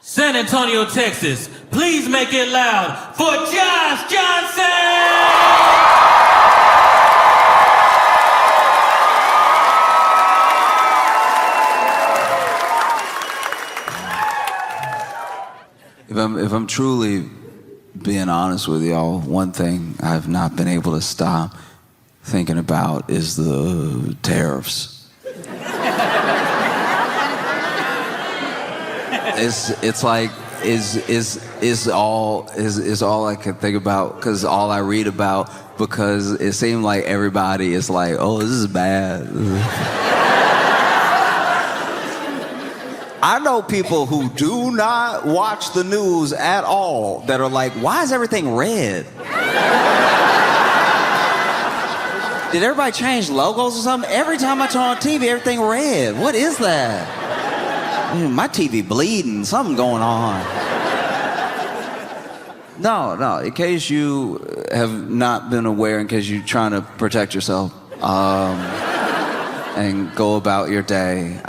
San Antonio, Texas, please make it loud for Josh Johnson! If I'm truly being honest with y'all, one thing I've not been able to stop thinking about is the tariffs. It's like is all I can think about, because all I read about, because it seemed like everybody is like, oh, this is bad. I know people who do not watch the news at all that are like, why is everything red? Did everybody change logos or something? Every time I turn on TV, everything red. What is that? My TV bleeding, something going on. No, in case you have not been aware, in case you're trying to protect yourself and go about your day,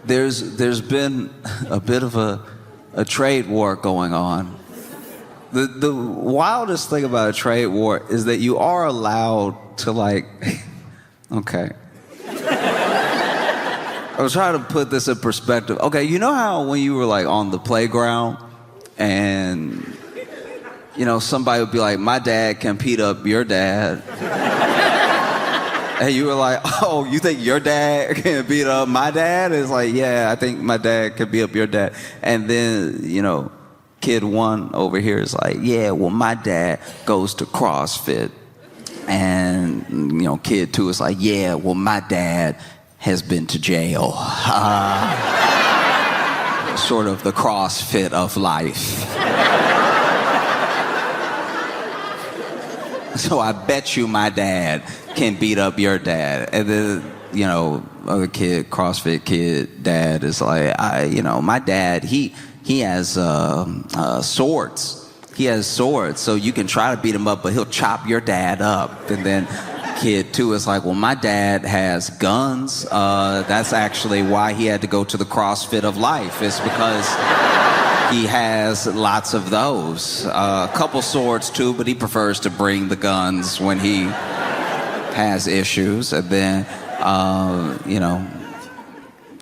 there's been a bit of a trade war going on. The wildest thing about a trade war is that you are allowed to, like, okay. I was trying to put this in perspective. Okay, you know how when you were like on the playground and, you know, somebody would be like, my dad can beat up your dad. And you were like, oh, you think your dad can beat up my dad? It's like, yeah, I think my dad can beat up your dad. And then, you know, kid one over here is like, yeah, well, my dad goes to CrossFit. And, you know, kid two is like, yeah, well, my dad has been to jail. Sort of the CrossFit of life. So I bet you my dad can beat up your dad. And then, you know, other kid, CrossFit kid, dad is like, my dad, he has swords. He has swords, so you can try to beat him up, but he'll chop your dad up. And then kid two is like, well, my dad has guns. That's actually why he had to go to the CrossFit of life. It's because he has lots of those. A couple swords too, but he prefers to bring the guns when he has issues. And then,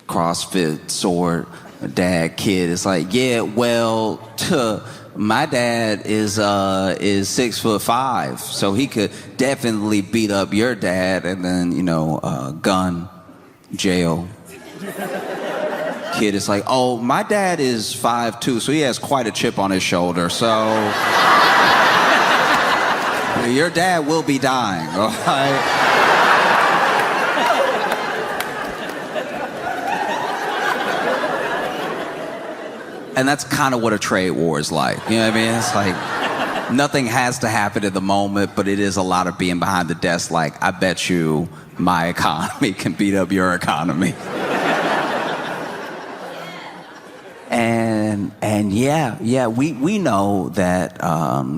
CrossFit, sword, dad, kid is like, yeah, well, my dad is 6'5", so he could definitely beat up your dad. And then, gun, jail. Kid is like, oh, my dad is 5'2", so he has quite a chip on his shoulder, so your dad will be dying, all right? And that's kind of what a trade war is like. You know what I mean? It's like nothing has to happen at the moment, but it is a lot of being behind the desk like, I bet you my economy can beat up your economy. And we know that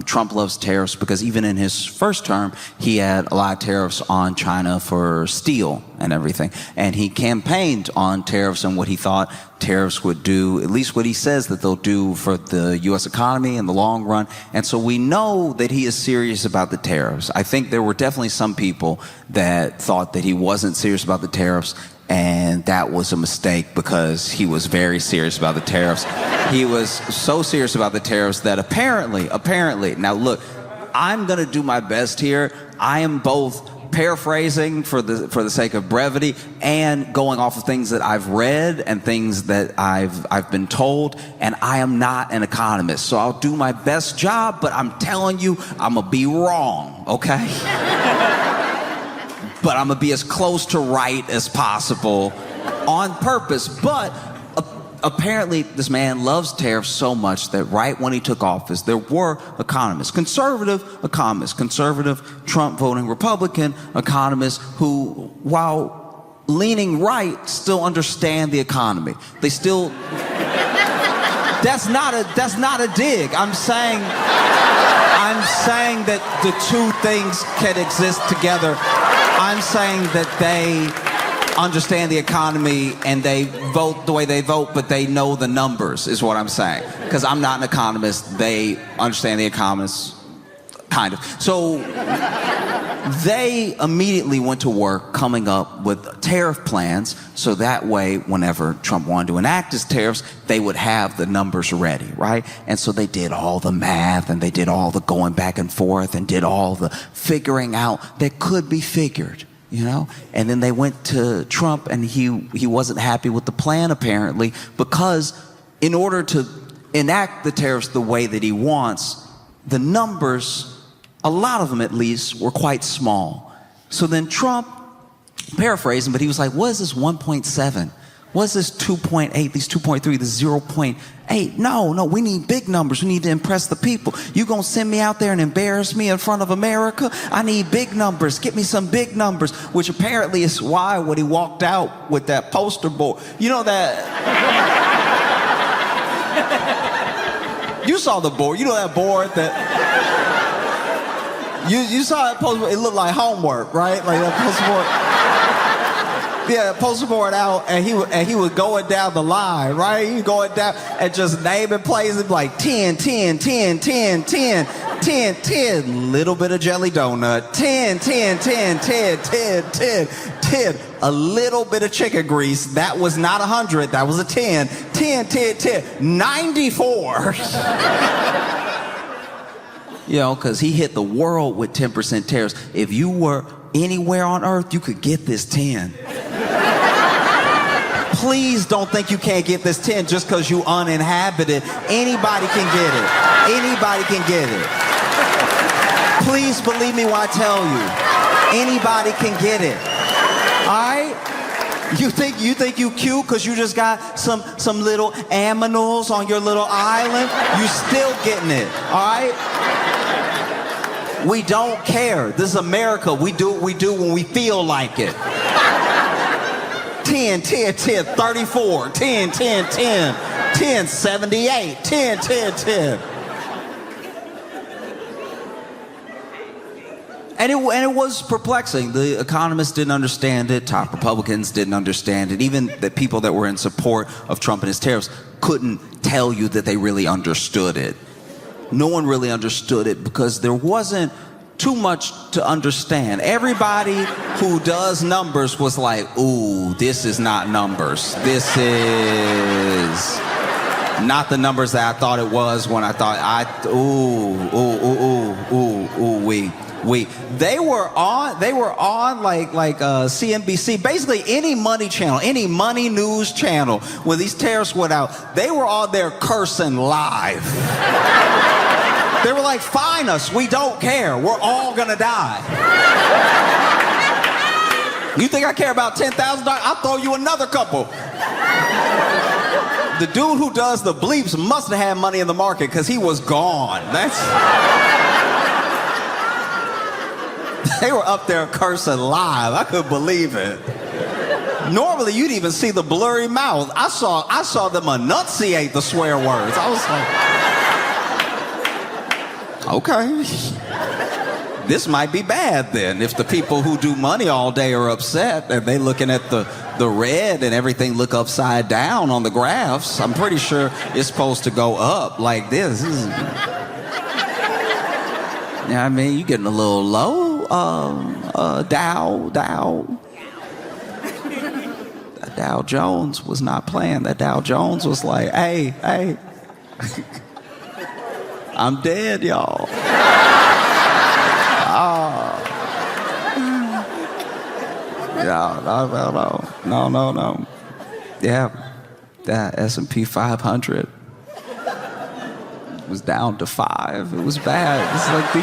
Trump loves tariffs because even in his first term, he had a lot of tariffs on China for steel and everything. And he campaigned on tariffs and what he thought tariffs would do, at least what he says that they'll do for the U.S. economy in the long run. And so we know that he is serious about the tariffs. I think there were definitely some people that thought that he wasn't serious about the tariffs, and that was a mistake because he was very serious about the tariffs. He was so serious about the tariffs that apparently, now look, I'm gonna do my best here. I am both paraphrasing for the sake of brevity and going off of things that I've read and things that I've been told, and I am not an economist, so I'll do my best job, but I'm telling you, I'm gonna be wrong, okay? But I'm gonna be as close to right as possible on purpose. But apparently this man loves tariffs so much that right when he took office, there were economists, conservative Trump voting Republican economists who, while leaning right, still understand the economy. They still, that's not a dig. I'm saying that the two things can exist together. I'm saying that understand the economy and they vote the way they vote, but they know the numbers, is what I'm saying. Because I'm not an economist. They understand the economists, kind of. So they immediately went to work coming up with tariff plans so that way, whenever Trump wanted to enact his tariffs, they would have the numbers ready, right? And so they did all the math and they did all the going back and forth and did all the figuring out that could be figured. You know, and then they went to Trump and he wasn't happy with the plan apparently, because in order to enact the tariffs the way that he wants, the numbers, a lot of them at least, were quite small. So then Trump, paraphrasing, but he was like, what is this 1.7? What is this 2.8, these 2.3, this 0.8? No, we need big numbers. We need to impress the people. You gonna send me out there and embarrass me in front of America? I need big numbers. Get me some big numbers, which apparently is why when he walked out with that poster board, you know that... You saw the board. You know that board that... You saw that poster board. It looked like homework, right? Like that poster board. Yeah, poster board out, and he was going down the line, right? He was going down and just naming places like 10, 10, 10, 10, 10, 10, 10, little bit of jelly donut, 10, 10, 10, 10, 10, 10, 10, a little bit of chicken grease. That was not 100, that was a 10, 10, 10, 10, 94. You know, because he hit the world with 10% tariffs. If you were anywhere on earth, you could get this 10. Please don't think you can't get this 10 just because you uninhabited. Anybody can get it. Anybody can get it. Please believe me when I tell you. Anybody can get it. All right? You think you cute because you just got some little aminals on your little island? You still getting it. All right? We don't care. This is America. We do what we do when we feel like it. 10, 10, 10, 34, 10, 10, 10, 10, 78, 10, 10, 10. And it was perplexing. The economists didn't understand it. Top Republicans didn't understand it. Even the people that were in support of Trump and his tariffs couldn't tell you that they really understood it. No one really understood it because there wasn't too much to understand. Everybody who does numbers was like, ooh, this is not numbers. This is not the numbers that I thought it was when I thought They were on like CNBC, basically any money channel, any money news channel. When these tariffs went out, they were on there cursing live. They were like, fine us, we don't care. We're all gonna die. You think I care about $10,000? I'll throw you another couple. The dude who does the bleeps must have had money in the market because he was gone. They were up there cursing live. I couldn't believe it. Normally, you'd even see the blurry mouth. I saw them enunciate the swear words. I was like, okay. This might be bad then. If the people who do money all day are upset and they looking at the red and everything look upside down on the graphs, I'm pretty sure it's supposed to go up like this. Yeah, I mean, you getting a little low. Dow. That Dow Jones was not playing. That Dow Jones was like, hey, I'm dead, y'all. No. Yeah, that S&P 500 was down to 5. It was bad. It's like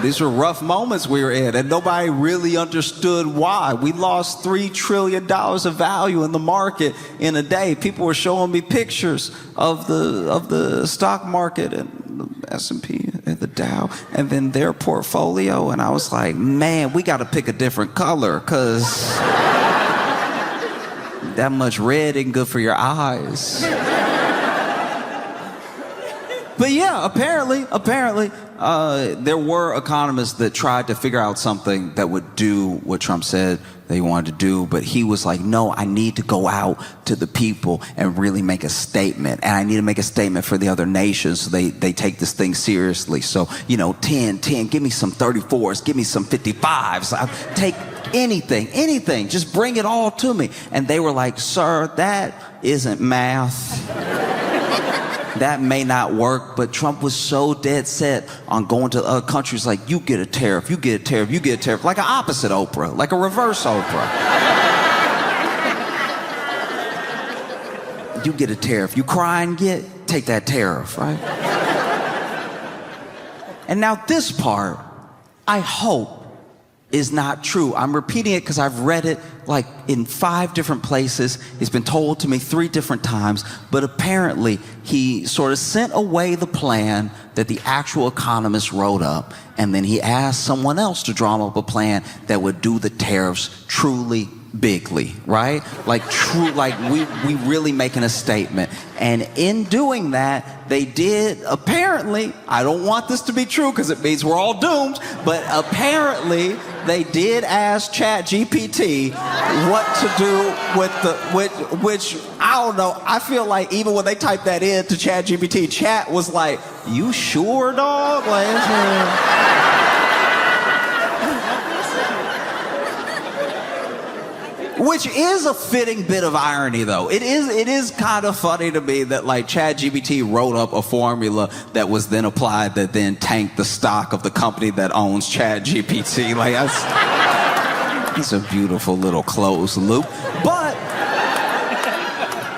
these were rough moments we were in, and nobody really understood why. We lost $3 trillion of value in the market in a day. People were showing me pictures of the stock market and the S&P and the Dow, and then their portfolio, and I was like, man, we got to pick a different color, because that much red ain't good for your eyes. But yeah, apparently, there were economists that tried to figure out something that would do what Trump said they wanted to do, but he was like, no, I need to go out to the people and really make a statement, and I need to make a statement for the other nations so they take this thing seriously. So, 10, give me some 34s, give me some 55s, I'll take anything, just bring it all to me. And they were like, sir, that isn't math. That may not work, but Trump was so dead set on going to other countries like, you get a tariff, you get a tariff, you get a tariff, like an opposite Oprah, like a reverse Oprah. You get a tariff, you cry and take that tariff, right? And now this part, I hope, is not true. I'm repeating it because I've read it like in 5 different places. It's been told to me 3 different times, but apparently he sort of sent away the plan that the actual economist wrote up, and then he asked someone else to draw up a plan that would do the tariffs truly bigly, right? Like we really making a statement. And in doing that, they did, apparently, I don't want this to be true because it means we're all doomed, but apparently they did ask ChatGPT what to do with which I don't know. I feel like even when they typed that in to ChatGPT, Chat was like, you sure, dog? Which is a fitting bit of irony, though. It is kind of funny to me that like ChatGPT wrote up a formula that was then applied that then tanked the stock of the company that owns ChatGPT. Like it's a beautiful little closed loop. But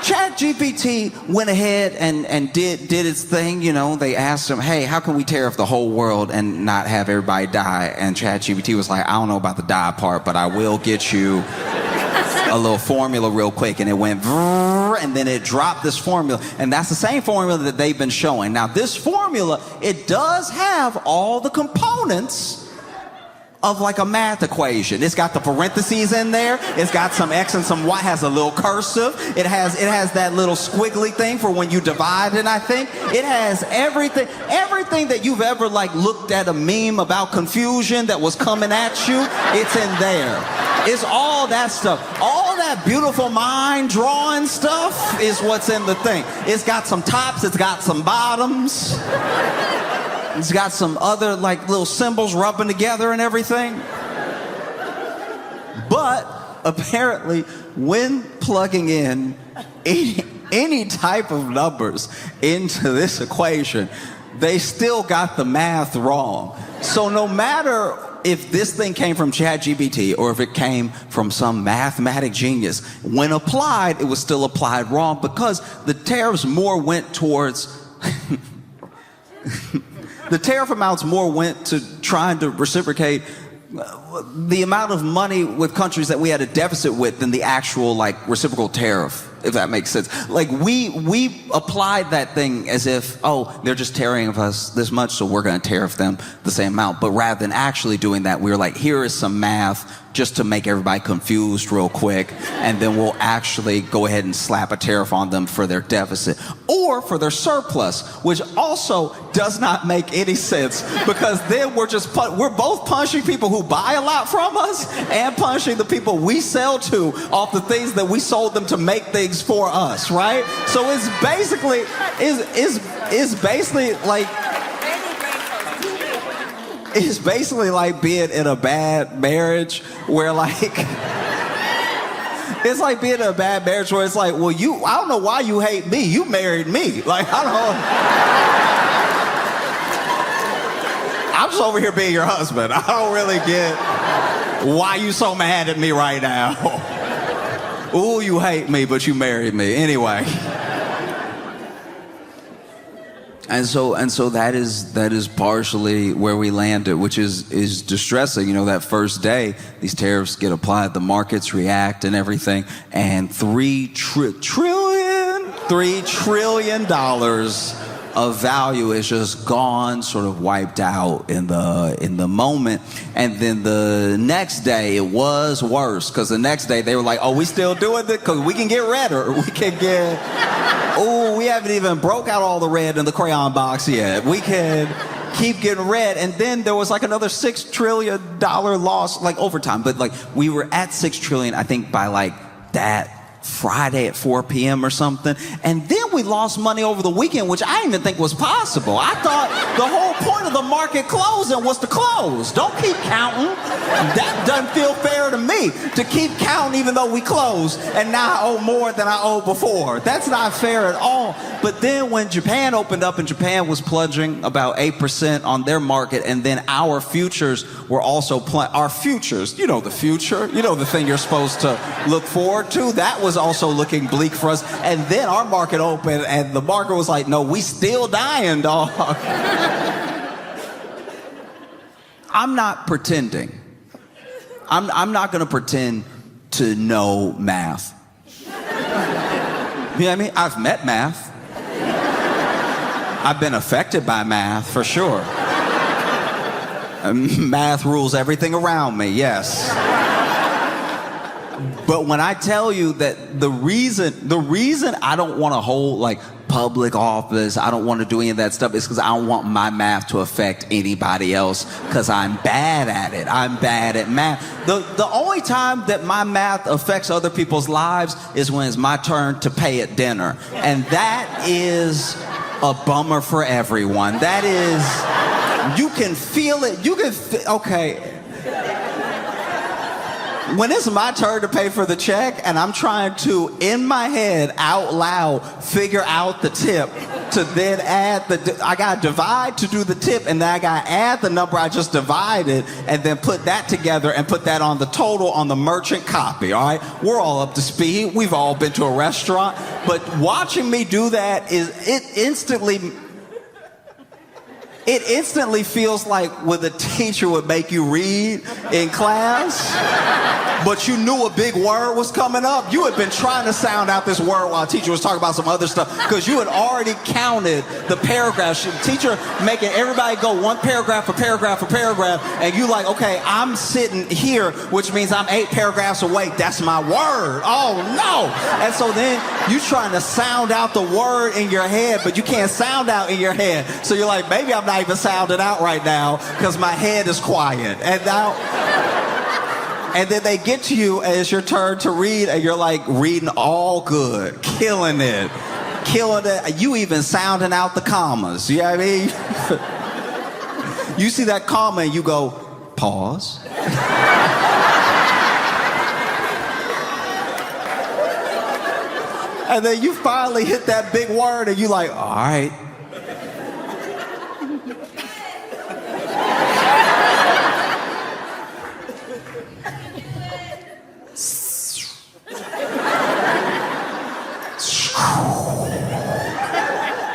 ChatGPT went ahead and did its thing. They asked him, hey, how can we tariff the whole world and not have everybody die? And ChatGPT was like, I don't know about the die part, but I will get you a little formula real quick. And it went and then it dropped this formula, and that's the same formula that they've been showing. Now this formula, it does have all the components of like a math equation. It's got the parentheses in there, it's got some X and some Y, has a little cursive, it has that little squiggly thing for when you divide, and I think it has everything that you've ever like looked at a meme about confusion that was coming at you, it's in there. It's all that stuff. All that beautiful mind drawing stuff is what's in the thing. It's got some tops, it's got some bottoms. It's got some other like little symbols rubbing together and everything. But apparently when plugging in any type of numbers into this equation, they still got the math wrong. So no matter if this thing came from ChatGPT or if it came from some mathematic genius, when applied, it was still applied wrong because the tariffs more went towards the tariff amounts more went to trying to reciprocate the amount of money with countries that we had a deficit with than the actual like reciprocal tariff, if that makes sense. Like we applied that thing as if, oh, they're just tariffing us this much, so we're going to tariff them the same amount. But rather than actually doing that, we were like, here is some math just to make everybody confused real quick, and then we'll actually go ahead and slap a tariff on them for their deficit or for their surplus, which also does not make any sense because then we're both punishing people who buy a lot from us and punishing the people we sell to off the things that we sold them to make things for us, right? So it's basically like being in a bad marriage where like it's like being in a bad marriage where it's like, well, I don't know why you hate me. You married me. Like, I don't know. I'm just over here being your husband. I don't really get why you so mad at me right now. Ooh, you hate me, but you married me. Anyway. And so that is partially where we landed, which is distressing. That first day, these tariffs get applied, the markets react and everything, and $3 trillion of value is just gone, sort of wiped out in the moment. And then the next day it was worse, because the next day they were like, oh, we still doing it because we can get redder. We can get, oh, we haven't even broke out all the red in the crayon box yet. We can keep getting red. And then there was like another $6 trillion loss, like overtime. But like we were at 6 trillion, I think, by like that Friday at 4 p.m. or something. And then we lost money over the weekend, which I didn't even think was possible. I thought the whole point of the market closing was to close. Don't keep counting. That doesn't feel fair to me, to keep counting even though we closed and now I owe more than I owed before. That's not fair at all. But then when Japan opened up and Japan was plunging about 8% on their market, and then our futures were also our futures, you know the future, you know the thing you're supposed to look forward to, that was also looking bleak for us. And then our market opened and the market was like, no, we still dying, dog. I'm not pretending. I'm not gonna pretend to know math. You know what I mean? I've met math. I've been affected by math, for sure. Math rules everything around me, yes. But when I tell you that the reason I don't want to hold like public office, I don't want to do any of that stuff, is because I don't want my math to affect anybody else, because I'm bad at it. I'm bad at math. The only time that my math affects other people's lives is when it's my turn to pay at dinner. And that is a bummer for everyone. That is, you can feel it. Okay. When it's my turn to pay for the check and I'm trying to, in my head, out loud, figure out the tip to then add I gotta divide to do the tip, and then I gotta add the number I just divided and then put that together and put that on the total on the merchant copy, all right? We're all up to speed. We've all been to a restaurant. But watching me do that it instantly feels like when the teacher would make you read in class, but you knew a big word was coming up. You had been trying to sound out this word while the teacher was talking about some other stuff, because you had already counted the paragraphs. The teacher making everybody go one paragraph for paragraph for paragraph, and you like, okay, I'm sitting here, which means I'm 8 paragraphs away. That's my word. Oh no! And so then you trying to sound out the word in your head, but you can't sound out in your head. So you're like, maybe I'm not even sounding out right now because my head is quiet. And then they get to you and it's your turn to read, and you're like reading all good, killing it. You even sounding out the commas. You know what I mean? You see that comma and you go, pause. And then you finally hit that big word and you like, all right.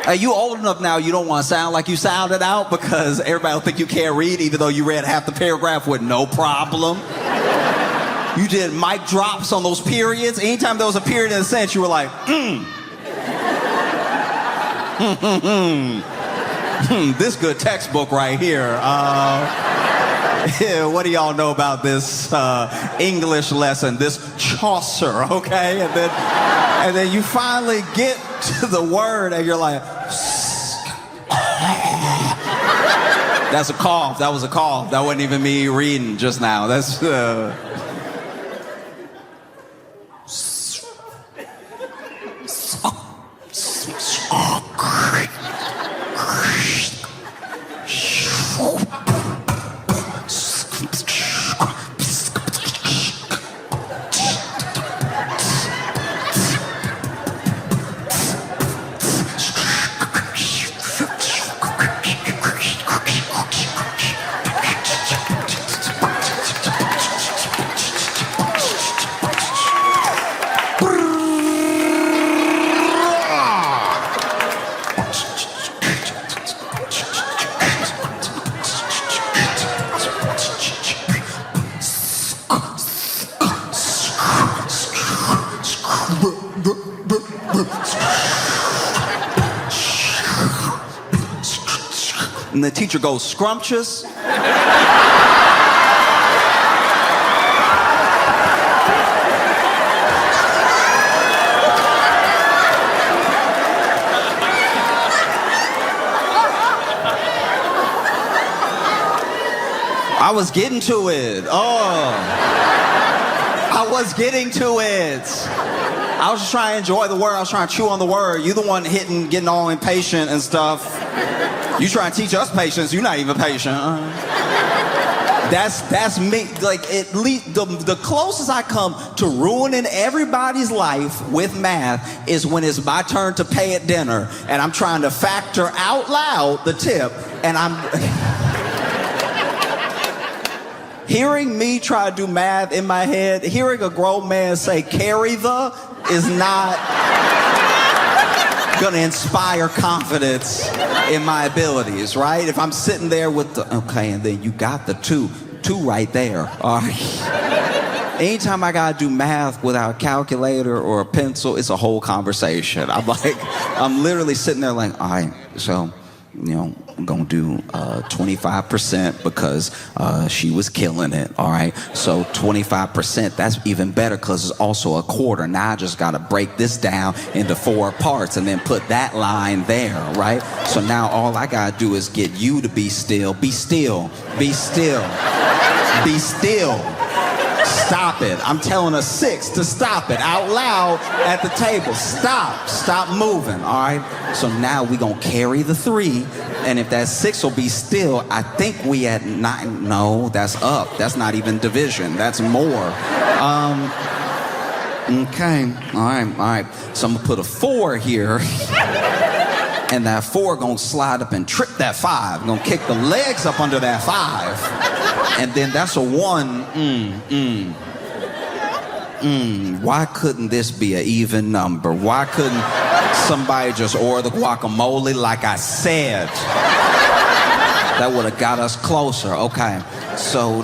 Hey, you old enough now, you don't want to sound like you sounded out, because everybody will think you can't read even though you read half the paragraph with no problem. You did mic drops on those periods. Anytime there was a period in a sentence, you were like, this good textbook right here. What do y'all know about this English lesson, this Chaucer, okay? And then you finally get to the word and you're like, that's a cough. That was a cough. That wasn't even me reading just now. That's and the teacher goes, scrumptious. I was getting to it. I was getting to it. I was just trying to enjoy the word. I was trying to chew on the word. You the one getting all impatient and stuff. You trying to teach us patience. You're not even patient. That's me. Like, at least the closest I come to ruining everybody's life with math is when it's my turn to pay at dinner and I'm trying to factor out loud the tip, and I'm hearing me try to do math in my head, hearing a grown man say carry the is not gonna inspire confidence in my abilities, right? If I'm sitting there with the, okay, and then you got the two right there, all right? Anytime I gotta do math without a calculator or a pencil, it's a whole conversation. I'm literally sitting there like, all right, so, I'm gonna do 25% because she was killing it, all right? So 25%, that's even better because it's also a quarter. Now I just gotta break this down into 4 parts and then put that line there, right? So now all I gotta do is get you to be still, be still, be still, be still. Stop it. I'm telling a 6 to stop it out loud at the table. Stop moving, all right? So now we gonna carry the 3, and if that 6 will be still, I think we at 9. No, that's up. That's not even division. That's more. Okay, all right. So I'm gonna put a 4 here, and that 4 gonna slide up and trip that 5. Gonna kick the legs up under that 5. And then that's a 1. Why couldn't this be an even number? Why couldn't somebody just order the guacamole like I said? That would have got us closer. Okay, so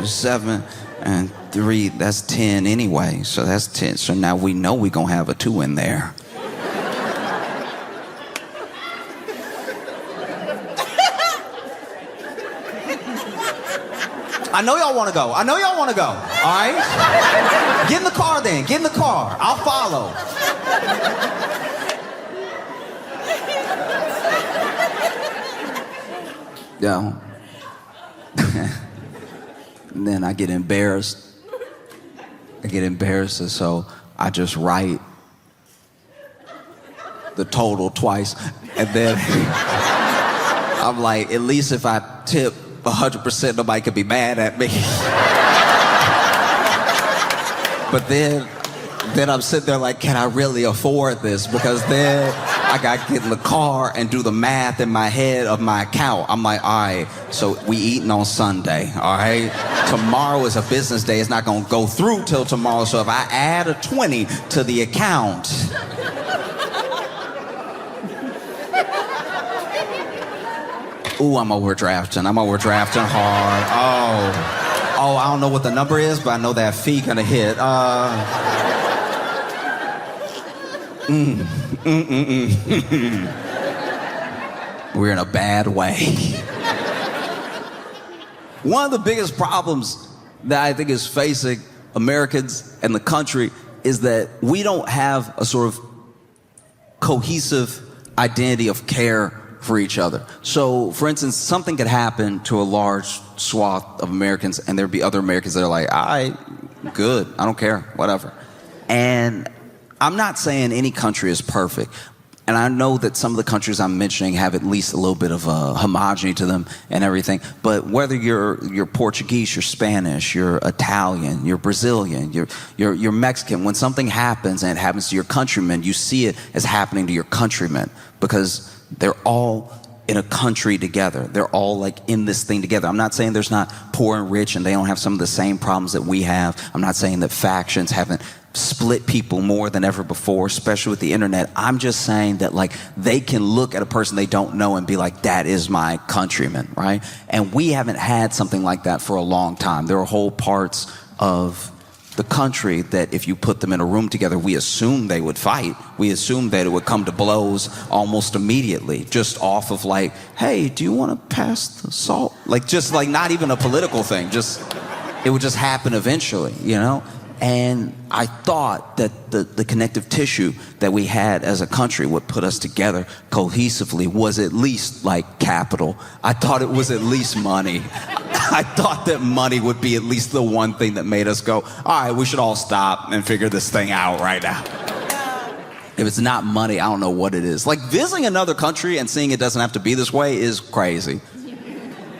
7 and 3, that's 10 anyway. So that's 10. So now we know we're gonna have a 2 in there. I know y'all want to go. All right? Get in the car then. Get in the car. I'll follow. Yeah. And then I get embarrassed. And so I just write the total twice. And then I'm like, at least if I tip 100%, nobody could be mad at me. But then I'm sitting there like, can I really afford this? Because then I got to get in the car and do the math in my head of my account. I'm like, all right, so we eating on Sunday, all right? Tomorrow is a business day. It's not going to go through till tomorrow. So if I add a 20 to the account, ooh, I'm overdrafting hard. Oh, I don't know what the number is, but I know that fee gonna hit. We're in a bad way. One of the biggest problems that I think is facing Americans and the country is that we don't have a sort of cohesive identity of care for each other. So, for instance, something could happen to a large swath of Americans, and there'd be other Americans that are like, all right, good, I don't care, whatever. And I'm not saying any country is perfect. And I know that some of the countries I'm mentioning have at least a little bit of a homogeneity to them and everything. But whether you're Portuguese, you're Spanish, you're Italian, you're Brazilian, you're Mexican, when something happens and it happens to your countrymen, you see it as happening to your countrymen because they're all in a country together. They're all like in this thing together. I'm not saying there's not poor and rich and they don't have some of the same problems that we have. I'm not saying that factions haven't split people more than ever before, especially with the internet. I'm just saying that like they can look at a person they don't know and be like, that is my countryman, right? And we haven't had something like that for a long time. There are whole parts of the country that if you put them in a room together, we assume they would fight. We assume that it would come to blows almost immediately, just off of like, hey, do you want to pass the salt? Like, just like not even a political thing, just, it would just happen eventually, you know? And I thought that the connective tissue that we had as a country would put us together cohesively was at least like capital. I thought it was at least money. I thought that money would be at least the one thing that made us go, all right, we should all stop and figure this thing out right now. If it's not money, I don't know what it is. Like visiting another country and seeing it doesn't have to be this way is crazy.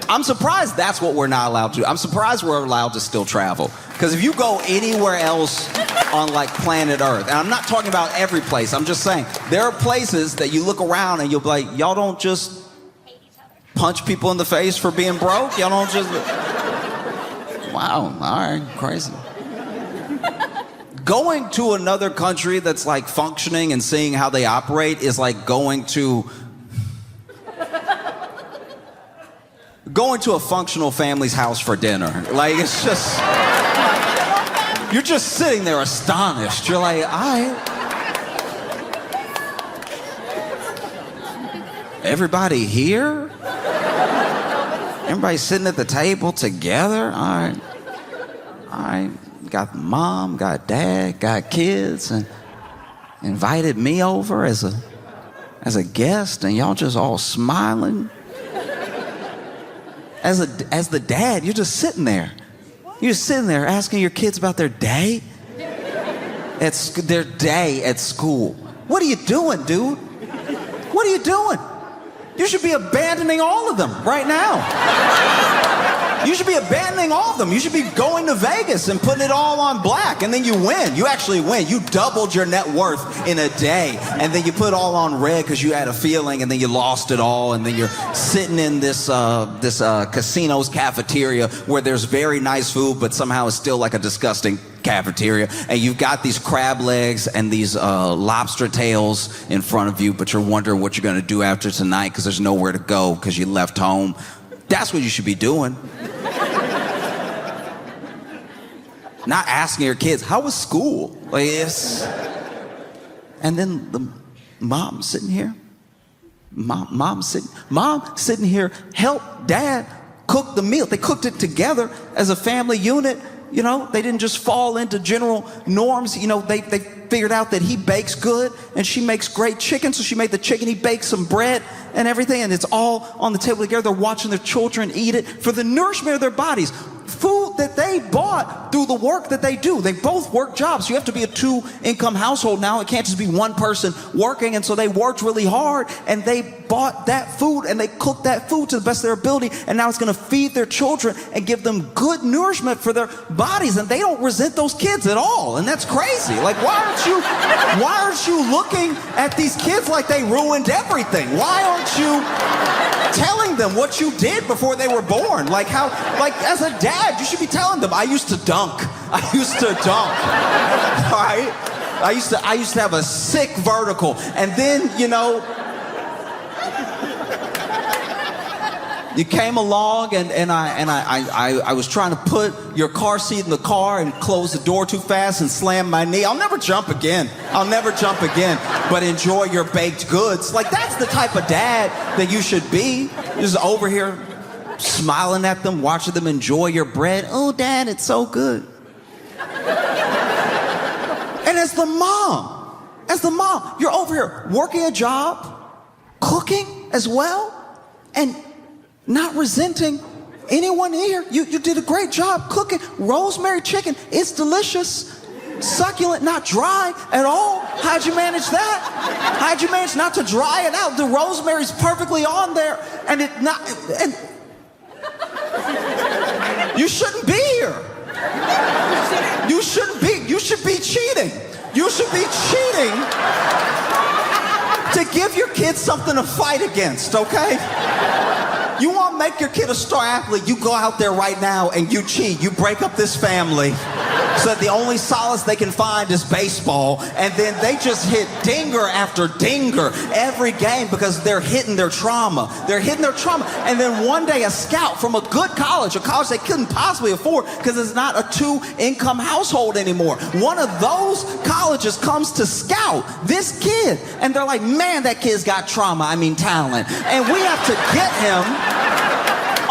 I'm surprised that's what we're not allowed to do. I'm surprised we're allowed to still travel. Because if you go anywhere else on like planet Earth, and I'm not talking about every place, I'm just saying, there are places that you look around and you'll be like, y'all don't just punch people in the face for being broke? Y'all don't just... Wow, all right, crazy. Going to another country that's like functioning and seeing how they operate is like going to a functional family's house for dinner. Like, it's just... You're just sitting there astonished. You're like, everybody here? Everybody sitting at the table together? All right. Got mom, got dad, got kids, and invited me over as a guest, and y'all just all smiling. As the dad, you're just sitting there. You're sitting there asking your kids about their day. Their day at school. What are you doing, dude? What are you doing? You should be abandoning all of them right now. You should be abandoning all of them. You should be going to Vegas and putting it all on black, and then you win. You actually win. You doubled your net worth in a day, and then you put it all on red because you had a feeling, and then you lost it all, and then you're sitting in this casino's cafeteria where there's very nice food, but somehow it's still like a disgusting cafeteria, and you've got these crab legs and these lobster tails in front of you, but you're wondering what you're going to do after tonight because there's nowhere to go because you left home. That's what you should be doing. Not asking your kids, how was school? Like, and then the mom sitting here. Mom sitting here, help dad cook the meal. They cooked it together as a family unit. You know, they didn't just fall into general norms. You know, they figured out that he bakes good and she makes great chicken. So she made the chicken, he baked some bread and everything. And it's all on the table together. They're watching their children eat it for the nourishment of their bodies. Food that they bought through the work that they do. They both work jobs. You have to be a 2-income household now. It can't just be one person working. And so they worked really hard and they bought that food and they cooked that food to the best of their ability. And now it's going to feed their children and give them good nourishment for their bodies. And they don't resent those kids at all. And that's crazy. Like, why aren't you looking at these kids like they ruined everything? Why aren't you telling them what you did before they were born? Like as a dad, you should be telling them, I used to dunk. All right? I used to have a sick vertical. And then, you know, you came along and I was trying to put your car seat in the car and close the door too fast and slam my knee. I'll never jump again. But enjoy your baked goods. Like, that's the type of dad that you should be. Just over here smiling at them, watching them enjoy your bread. Oh, Dad, it's so good. And as the mom, you're over here working a job, cooking as well, and not resenting anyone here. You did a great job cooking rosemary chicken. It's delicious, succulent, not dry at all. How'd you manage that? How'd you manage not to dry it out? The rosemary's perfectly on there, and you shouldn't be here. You should be cheating. You should be cheating to give your kids something to fight against, okay? You want to make your kid a star athlete, you go out there right now and you cheat. You break up this family so that the only solace they can find is baseball, and then they just hit dinger after dinger every game because they're hitting their trauma. And then one day a scout from a good college, a college they couldn't possibly afford because it's not a 2-income household anymore. One of those colleges comes to scout this kid, and they're like, man, that kid's got talent. And we have to get him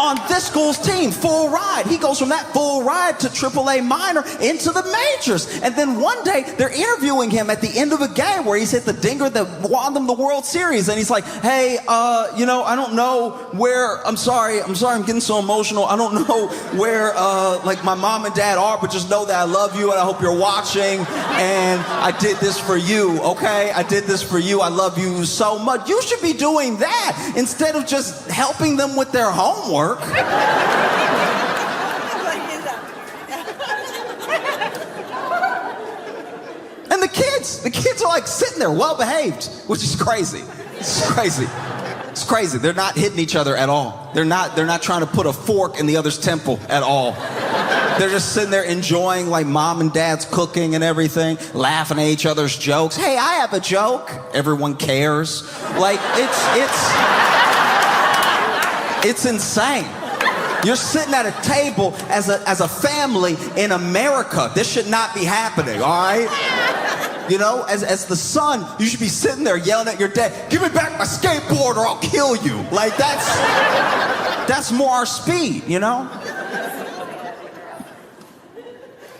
on on this school's team, full ride. He goes from that full ride to AAA minor into the majors. And then one day, they're interviewing him at the end of a game where he's hit the dinger that won them the World Series. And he's like, hey, I don't know where, I'm sorry, I'm getting so emotional. I don't know where, my mom and dad are, but just know that I love you and I hope you're watching. And I did this for you, okay? I did this for you. I love you so much. You should be doing that instead of just helping them with their homework. And the kids are like sitting there, well behaved, which is crazy. It's crazy. It's crazy. They're not hitting each other at all. They're not trying to put a fork in the other's temple at all. They're just sitting there enjoying like mom and dad's cooking and everything, laughing at each other's jokes. Hey, I have a joke. Everyone cares. Like it's insane. You're sitting at a table as a family in America. This should not be happening, all right? You know, as the son, you should be sitting there yelling at your dad, give me back my skateboard or I'll kill you. Like that's more our speed, you know?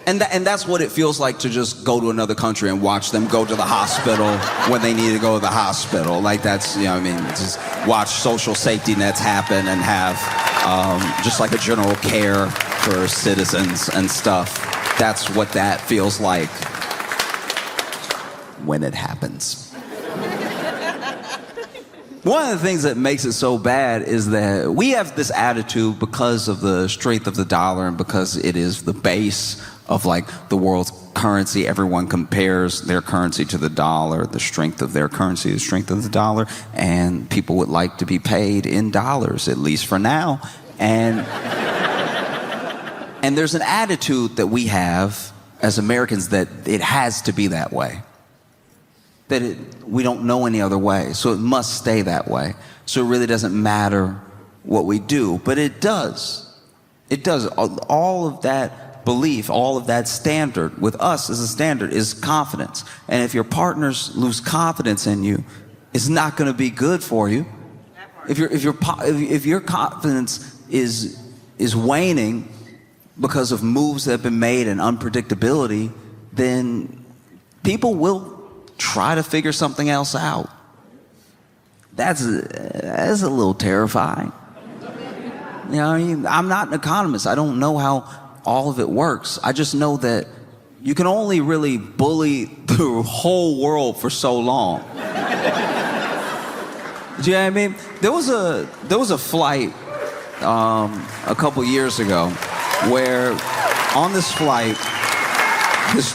And that's what it feels like to just go to another country and watch them go to the hospital when they need to go to the hospital. Like that's, just watch social safety nets happen and have just like a general care for citizens and stuff. That's what that feels like when it happens. One of the things that makes it so bad is that we have this attitude because of the strength of the dollar and because it is the base of like the world's currency. Everyone compares their currency to the dollar, the strength of their currency, the strength of the dollar, and people would like to be paid in dollars, at least for now. And there's an attitude that we have as Americans that it has to be that way. That we don't know any other way, so it must stay that way. So it really doesn't matter what we do, but it does. It does. All of that belief, all of that standard with us as a standard is confidence. And if your partners lose confidence in you, it's not going to be good for you. If your confidence is waning because of moves that have been made and unpredictability, then people will try to figure something else out. That's a little terrifying. You know, I'm not an economist. I don't know how all of it works. I just know that you can only really bully the whole world for so long. Do you know what I mean? There was a flight a couple years ago where on this flight, this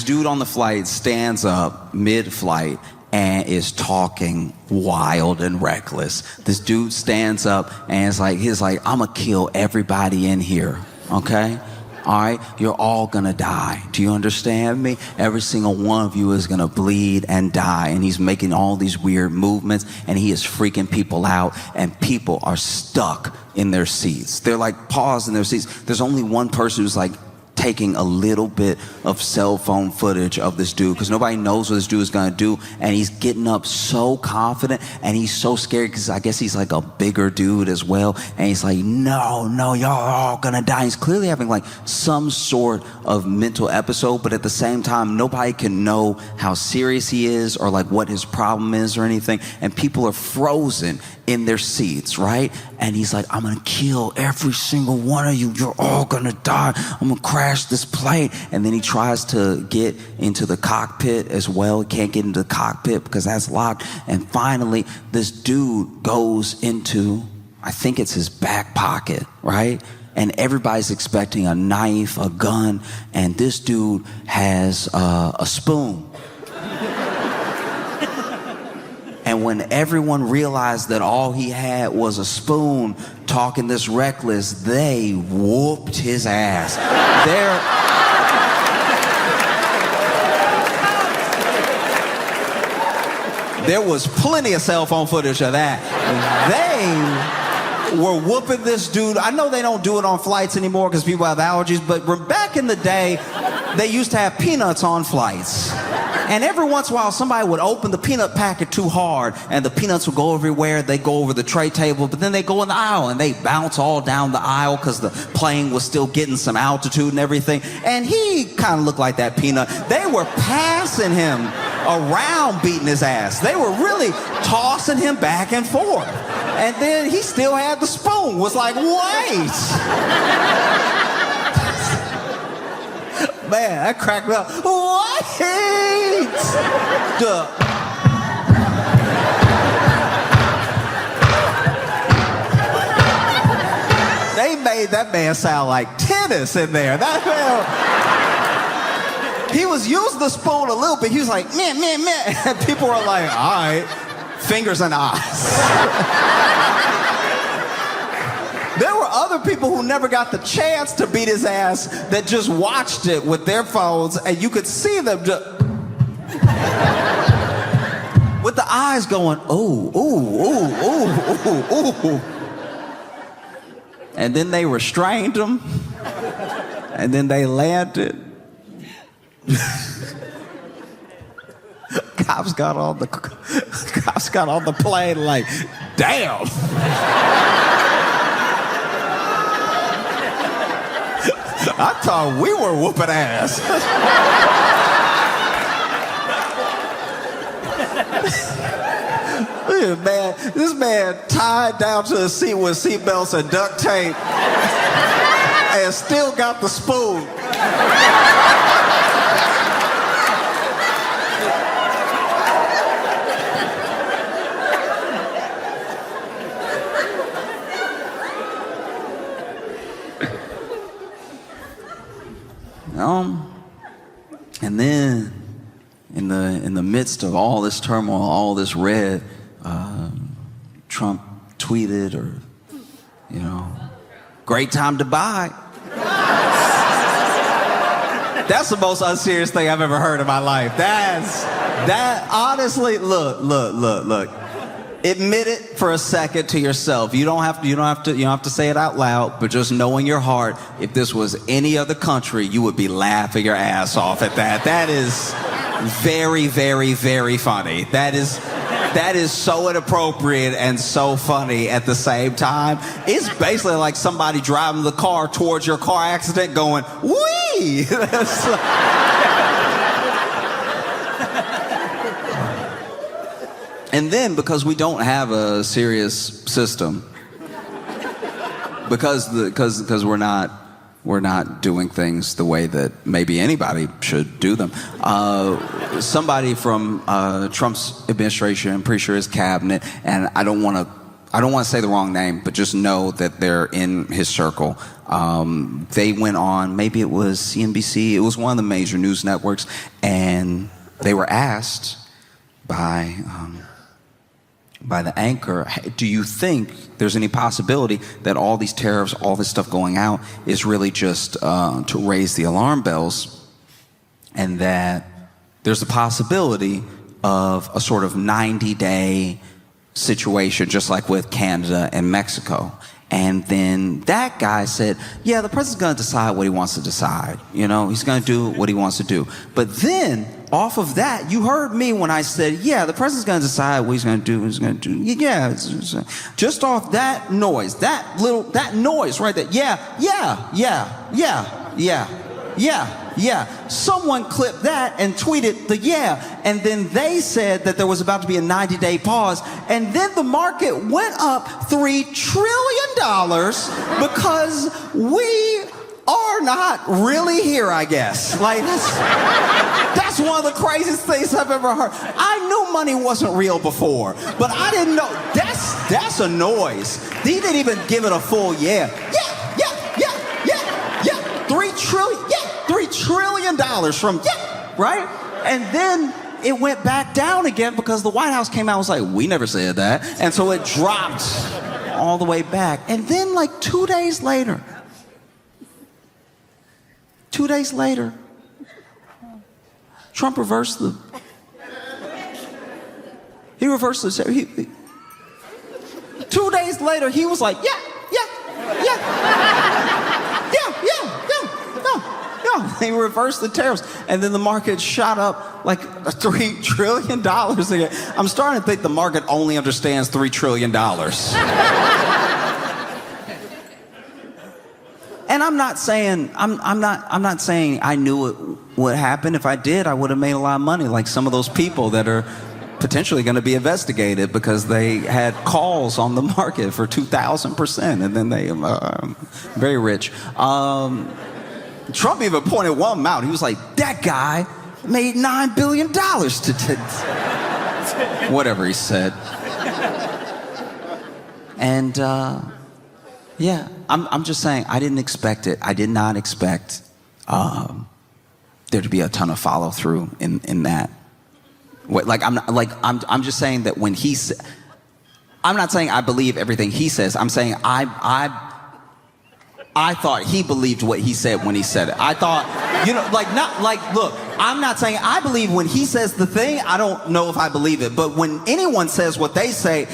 dude on the flight stands up mid-flight and is talking wild and reckless. This dude stands up and he's like, I'm gonna kill everybody in here, okay? All right, you're all gonna die. Do you understand me? Every single one of you is gonna bleed and die. And he's making all these weird movements and he is freaking people out and people are stuck in their seats. They're like paused in their seats. There's only one person who's like taking a little bit of cell phone footage of this dude because nobody knows what this dude is going to do, and he's getting up so confident and he's so scared because I guess he's like a bigger dude as well, and he's like, no, y'all are all gonna die. He's clearly having like some sort of mental episode, but at the same time nobody can know how serious he is or like what his problem is or anything, and people are frozen in their seats, right? And he's like, I'm gonna kill every single one of you. You're all gonna die. I'm gonna crash this plane. And then he tries to get into the cockpit as well. He can't get into the cockpit because that's locked. And finally, this dude goes into, I think it's his back pocket, right? And everybody's expecting a knife, a gun, and this dude has a spoon. And when everyone realized that all he had was a spoon, talking this reckless, they whooped his ass. There was plenty of cell phone footage of that. They were whooping this dude. I know they don't do it on flights anymore because people have allergies, but back in the day, they used to have peanuts on flights. And every once in a while, somebody would open the peanut packet too hard, and the peanuts would go everywhere. They go over the tray table, but then they go in the aisle, and they bounce all down the aisle because the plane was still getting some altitude and everything. And he kind of looked like that peanut. They were passing him around, beating his ass. They were really tossing him back and forth. And then he still had the spoon. Was like, wait. Man, that cracked me up. Wait. They made that man sound like tennis in there. That man, he was using the spoon a little bit. He was like, meh, meh, meh. And people were like, all right, fingers and eyes. There were other people who never got the chance to beat his ass that just watched it with their phones, and you could see them with the eyes going, ooh, ooh, ooh, ooh, ooh, ooh. And then they restrained him, and then they landed. Cops got on the plane like, damn. I thought we were whooping ass. Man, this man tied down to the seat with seatbelts and duct tape and still got the spoon. And then, in the midst of all this turmoil, all this red, Trump tweeted, or, great time to buy. That's the most unserious thing I've ever heard in my life. Honestly, look. Admit it for a second to yourself. You don't have to say it out loud, but just know in your heart, if this was any other country, you would be laughing your ass off at that. That is very, very, very funny. That is so inappropriate and so funny at the same time. It's basically like somebody driving the car towards your car accident going, wee! And then, because we don't have a serious system, because we're not doing things the way that maybe anybody should do them. Somebody from Trump's administration, I'm pretty sure his cabinet, and I don't want to say the wrong name, but just know that they're in his circle. They went on, maybe it was CNBC, it was one of the major news networks, and they were asked by the anchor, hey, do you think there's any possibility that all these tariffs, all this stuff going out is really just to raise the alarm bells, and that there's a possibility of a sort of 90-day situation, just like with Canada and Mexico? And then that guy said, yeah, the president's going to decide what he wants to decide. He's going to do what he wants to do. But then, off of that, you heard me when I said, yeah, the president's going to decide what he's going to do. Yeah, just off that noise, that noise right there. Yeah. Someone clipped that and tweeted the yeah, and then they said that there was about to be a 90-day pause, and then the market went up $3 trillion because we are not really here, I guess. Like, that's one of the craziest things I've ever heard. I knew money wasn't real before, but I didn't know. That's a noise. He didn't even give it a full yeah. Yeah. $3 trillion from, right? And then it went back down again because the White House came out and was like, we never said that. And so it dropped all the way back. And then like 2 days later, Trump reversed the 2 days later, he was like, yeah. No, they reversed the tariffs. And then the market shot up like $3 trillion again. I'm starting to think the market only understands $3 trillion. And I'm not saying I knew it would happen. If I did, I would have made a lot of money, like some of those people that are potentially going to be investigated because they had calls on the market for 2,000%, and then they very rich. Trump even pointed one out. He was like, "That guy made $9 billion whatever he said." And yeah, I'm just saying, I didn't expect it. I did not expect there to be a ton of follow through in that. I'm just saying that when he said, I'm not saying I believe everything he says. I'm saying I thought he believed what he said when he said it. I thought, look, I'm not saying I believe when he says the thing. I don't know if I believe it. But when anyone says what they say,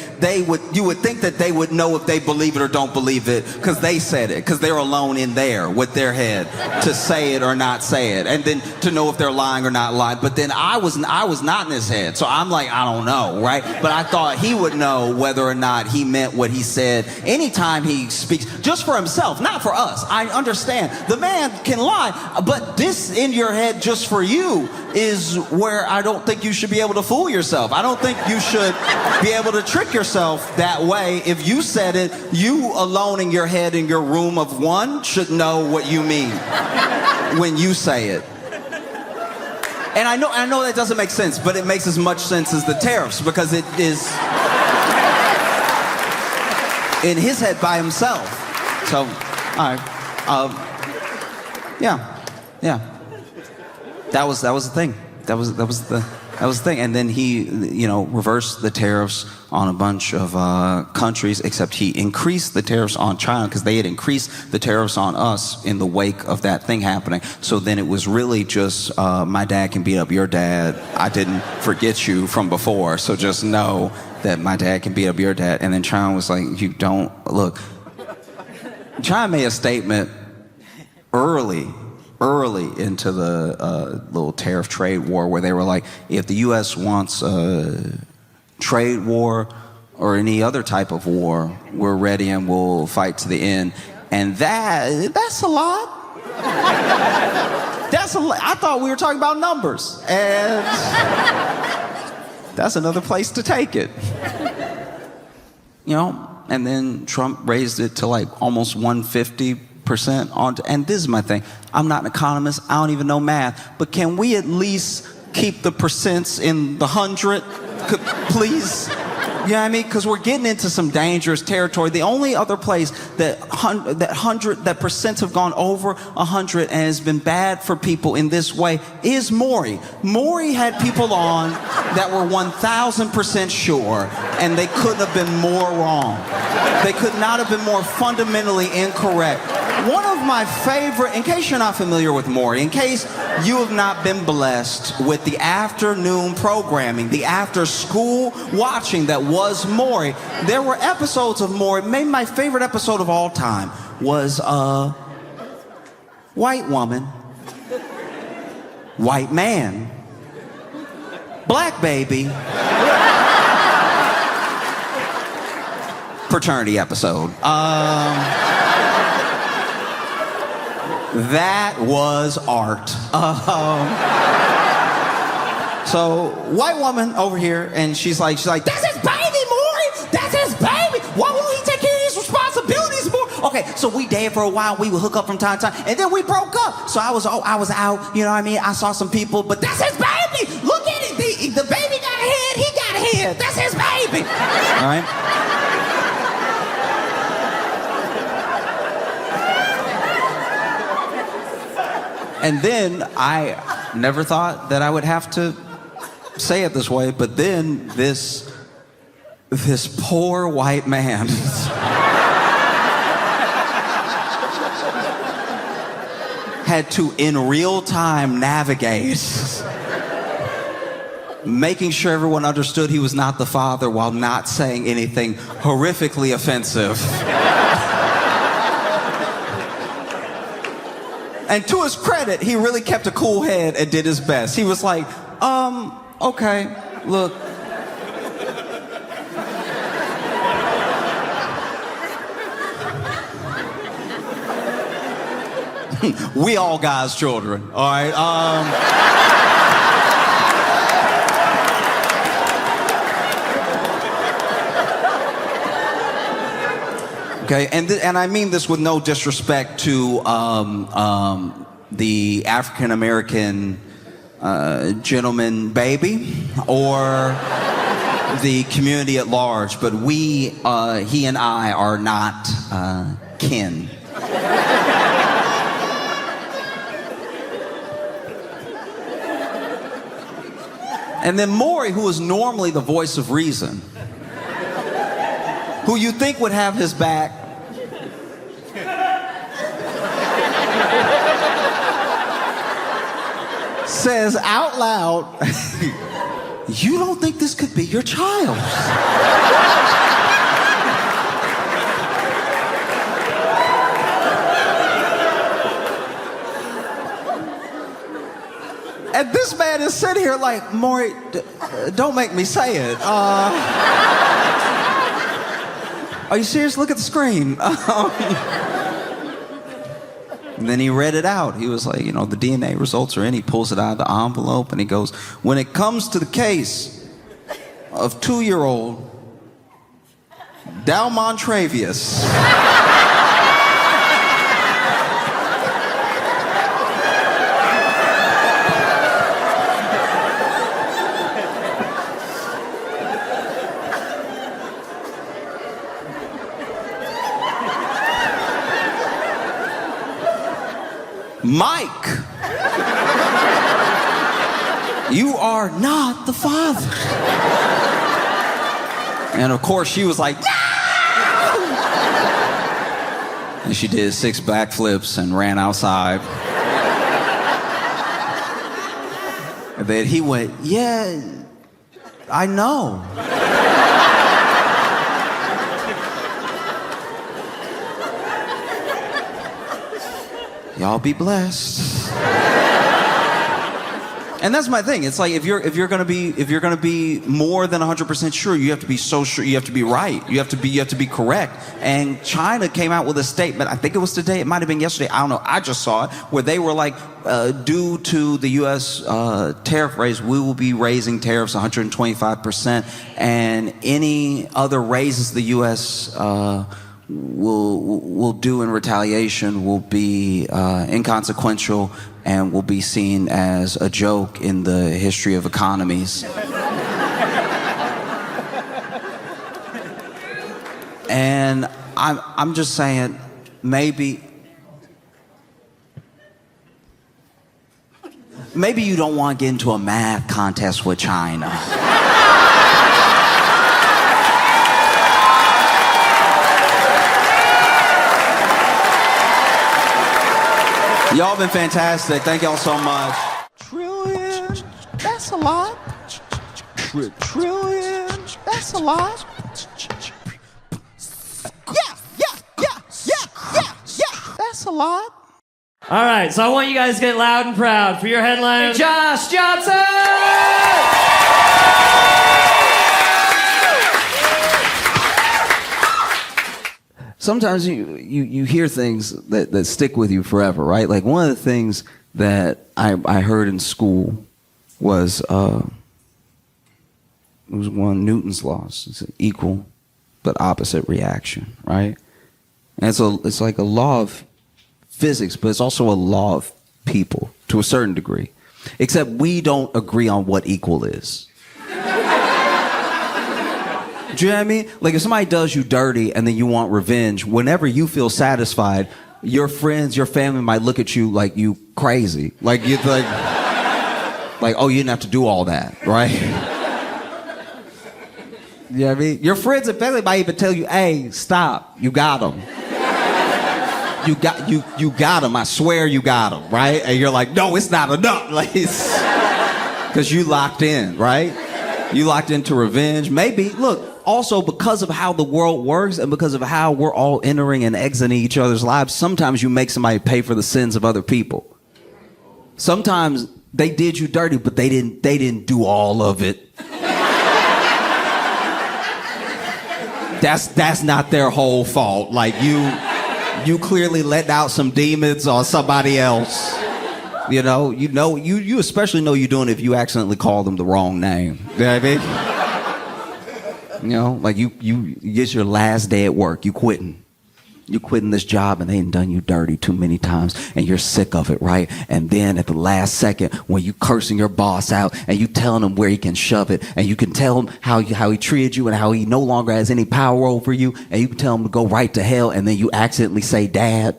you would think that they would know if they believe it or don't believe it because they said it, because they're alone in there with their head to say it or not say it, and then to know if they're lying or not lying. But then I was not in his head, so I'm like, I don't know, right? But I thought he would know whether or not he meant what he said anytime he speaks, just for himself, not for us. I understand the man can lie, but this in your head just for you is where I don't think you should be able to fool yourself. I don't think you should be able to trick yourself that way. If you said it, you alone in your head in your room of one should know what you mean when you say it. And I know that doesn't make sense, but it makes as much sense as the tariffs, because it is in his head by himself. So, all right. Yeah. That was the thing. That was the thing. And then he, reversed the tariffs on a bunch of countries, except he increased the tariffs on China because they had increased the tariffs on us in the wake of that thing happening. So then it was really just, my dad can beat up your dad. I didn't forget you from before, so just know that my dad can beat up your dad. And then China was like, you don't, look, China made a statement early into the little tariff trade war where they were like, if the U.S. wants a trade war or any other type of war, we're ready and we'll fight to the end. And that's a lot. That's a lot. I thought we were talking about numbers, and that's another place to take it. And then Trump raised it to like almost 150% on, and this is my thing. I'm not an economist. I don't even know math. But can we at least keep the percents in the 100, please? You know what I mean? Because we're getting into some dangerous territory. The only other place that percents have gone over 100 and has been bad for people in this way is Maury. Maury had people on that were 1,000% sure, and they couldn't have been more wrong. They could not have been more fundamentally incorrect. One of my favorite, in case you're not familiar with Maury, in case you have not been blessed with the afternoon programming, the after school watching that was Maury, there were episodes of Maury. Maybe my favorite episode of all time was white woman, white man, black baby, fraternity episode. That was art. So white woman over here, and she's like, that's his baby, Maury. That's his baby. Why won't he take care of his responsibilities more? Okay, so we dated for a while. We would hook up from time to time, and then we broke up. So I was out. You know what I mean? I saw some people, but that's his baby. Look at it. The baby got a head. He got a head. That's his baby. All right. And then I never thought that I would have to say it this way, but then this poor white man had to, in real time, navigate, making sure everyone understood he was not the father while not saying anything horrifically offensive. And to his credit, he really kept a cool head and did his best. He was like, okay, look. We all God's children, all right? Okay, and I mean this with no disrespect to the African American gentleman baby or the community at large, but he and I are not kin. And then Maury, who is normally the voice of reason, who you think would have his back, says out loud, you don't think this could be your child? And this man is sitting here like, Maury, don't make me say it. Are you serious? Look at the screen. And then he read it out. He was like, the DNA results are in. He pulls it out of the envelope and he goes, when it comes to the case of 2-year-old Dalmon Travius, Mike, you are not the father. And of course she was like, no! And she did 6 backflips and ran outside. And then he went, yeah, I know. Y'all be blessed. And that's my thing. It's like if you're gonna be more than 100% sure, you have to be so sure. You have to be right. You have to be correct. And China came out with a statement. I think it was today. It might have been yesterday. I don't know. I just saw it where they were like, due to the U.S. Tariff raise, we will be raising tariffs 125%, and any other raises the U.S. will do in retaliation will be inconsequential and will be seen as a joke in the history of economies. And I'm just saying, maybe you don't want to get into a math contest with China. Y'all been fantastic. Thank y'all so much. Trillion, that's a lot. Trillion, that's a lot. Yeah. That's a lot. All right, so I want you guys to get loud and proud for your headliner, Josh Johnson! Sometimes you hear things that stick with you forever, right? Like one of the things that I heard in school was it was one of Newton's laws. It's an equal but opposite reaction, right? And it's like a law of physics, but it's also a law of people to a certain degree. Except we don't agree on what equal is. Do you know what I mean? Like if somebody does you dirty and then you want revenge, whenever you feel satisfied, your friends, your family might look at you like you crazy. Like you like, oh, you didn't have to do all that, right? You know what I mean? Your friends and family might even tell you, hey, stop, you got them. You got him. I swear you got him, right? And you're like, no, it's not enough. Like, because you locked in, right? You locked into revenge? Maybe. Look, also because of how the world works and because of how we're all entering and exiting each other's lives, sometimes you make somebody pay for the sins of other people. Sometimes they did you dirty, but they didn't do all of it. That's not their whole fault. Like you clearly let out some demons on somebody else. You especially know you're doing it if you accidentally call them the wrong name. You know what I mean? Like you it's your last day at work, you quitting. You quitting this job and they ain't done you dirty too many times and you're sick of it, right? And then at the last second, when you cursing your boss out and you telling him where he can shove it and you can tell him how he treated you and how he no longer has any power over you and you can tell him to go right to hell and then you accidentally say, Dad.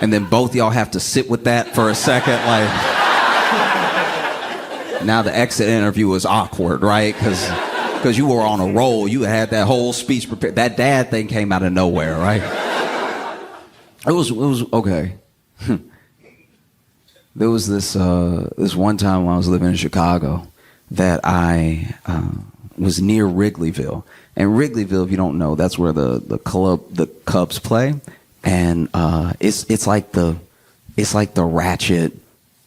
And then both y'all have to sit with that for a second, like. Now the exit interview is awkward, right? Because you were on a roll. You had that whole speech prepared. That dad thing came out of nowhere, right? It was okay. There was this one time when I was living in Chicago that I was near Wrigleyville. And Wrigleyville, if you don't know, that's where the Cubs play. And it's like the ratchet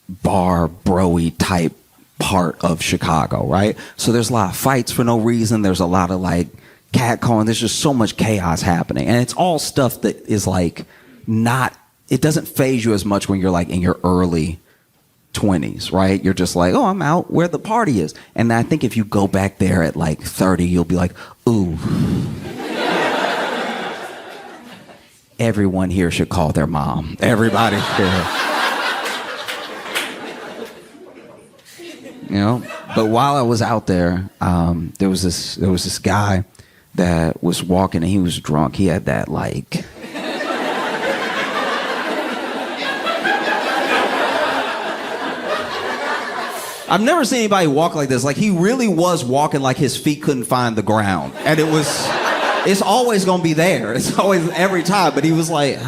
bar bro-y type part of Chicago, right? So there's a lot of fights for no reason. There's a lot of like catcalling. There's just so much chaos happening, and it's all stuff that is like not. It doesn't faze you as much when you're like in your early 20s, right? You're just like, oh, I'm out where the party is. And I think if you go back there at like 30, you'll be like, ooh. Everyone here should call their mom. Everybody should. But while I was out there, there was this guy that was walking and he was drunk. He had that like. I've never seen anybody walk like this. Like he really was walking like his feet couldn't find the ground, and it's always gonna be there. It's always every time. But he was like,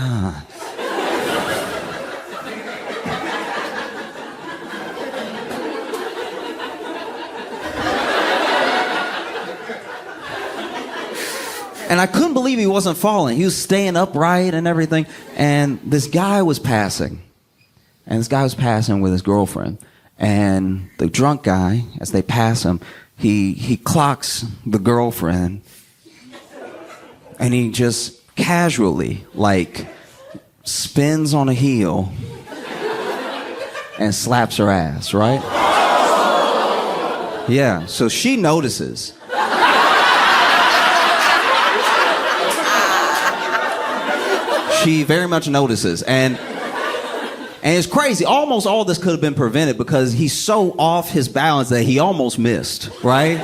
And I couldn't believe he wasn't falling. He was staying upright and everything. And this guy was passing. And this guy was passing with his girlfriend. And the drunk guy, as they pass him, he clocks the girlfriend. And he just casually, like, spins on a heel and slaps her ass, right? Yeah, so she notices. She very much notices. And it's crazy. Almost all this could have been prevented because he's so off his balance that he almost missed, right?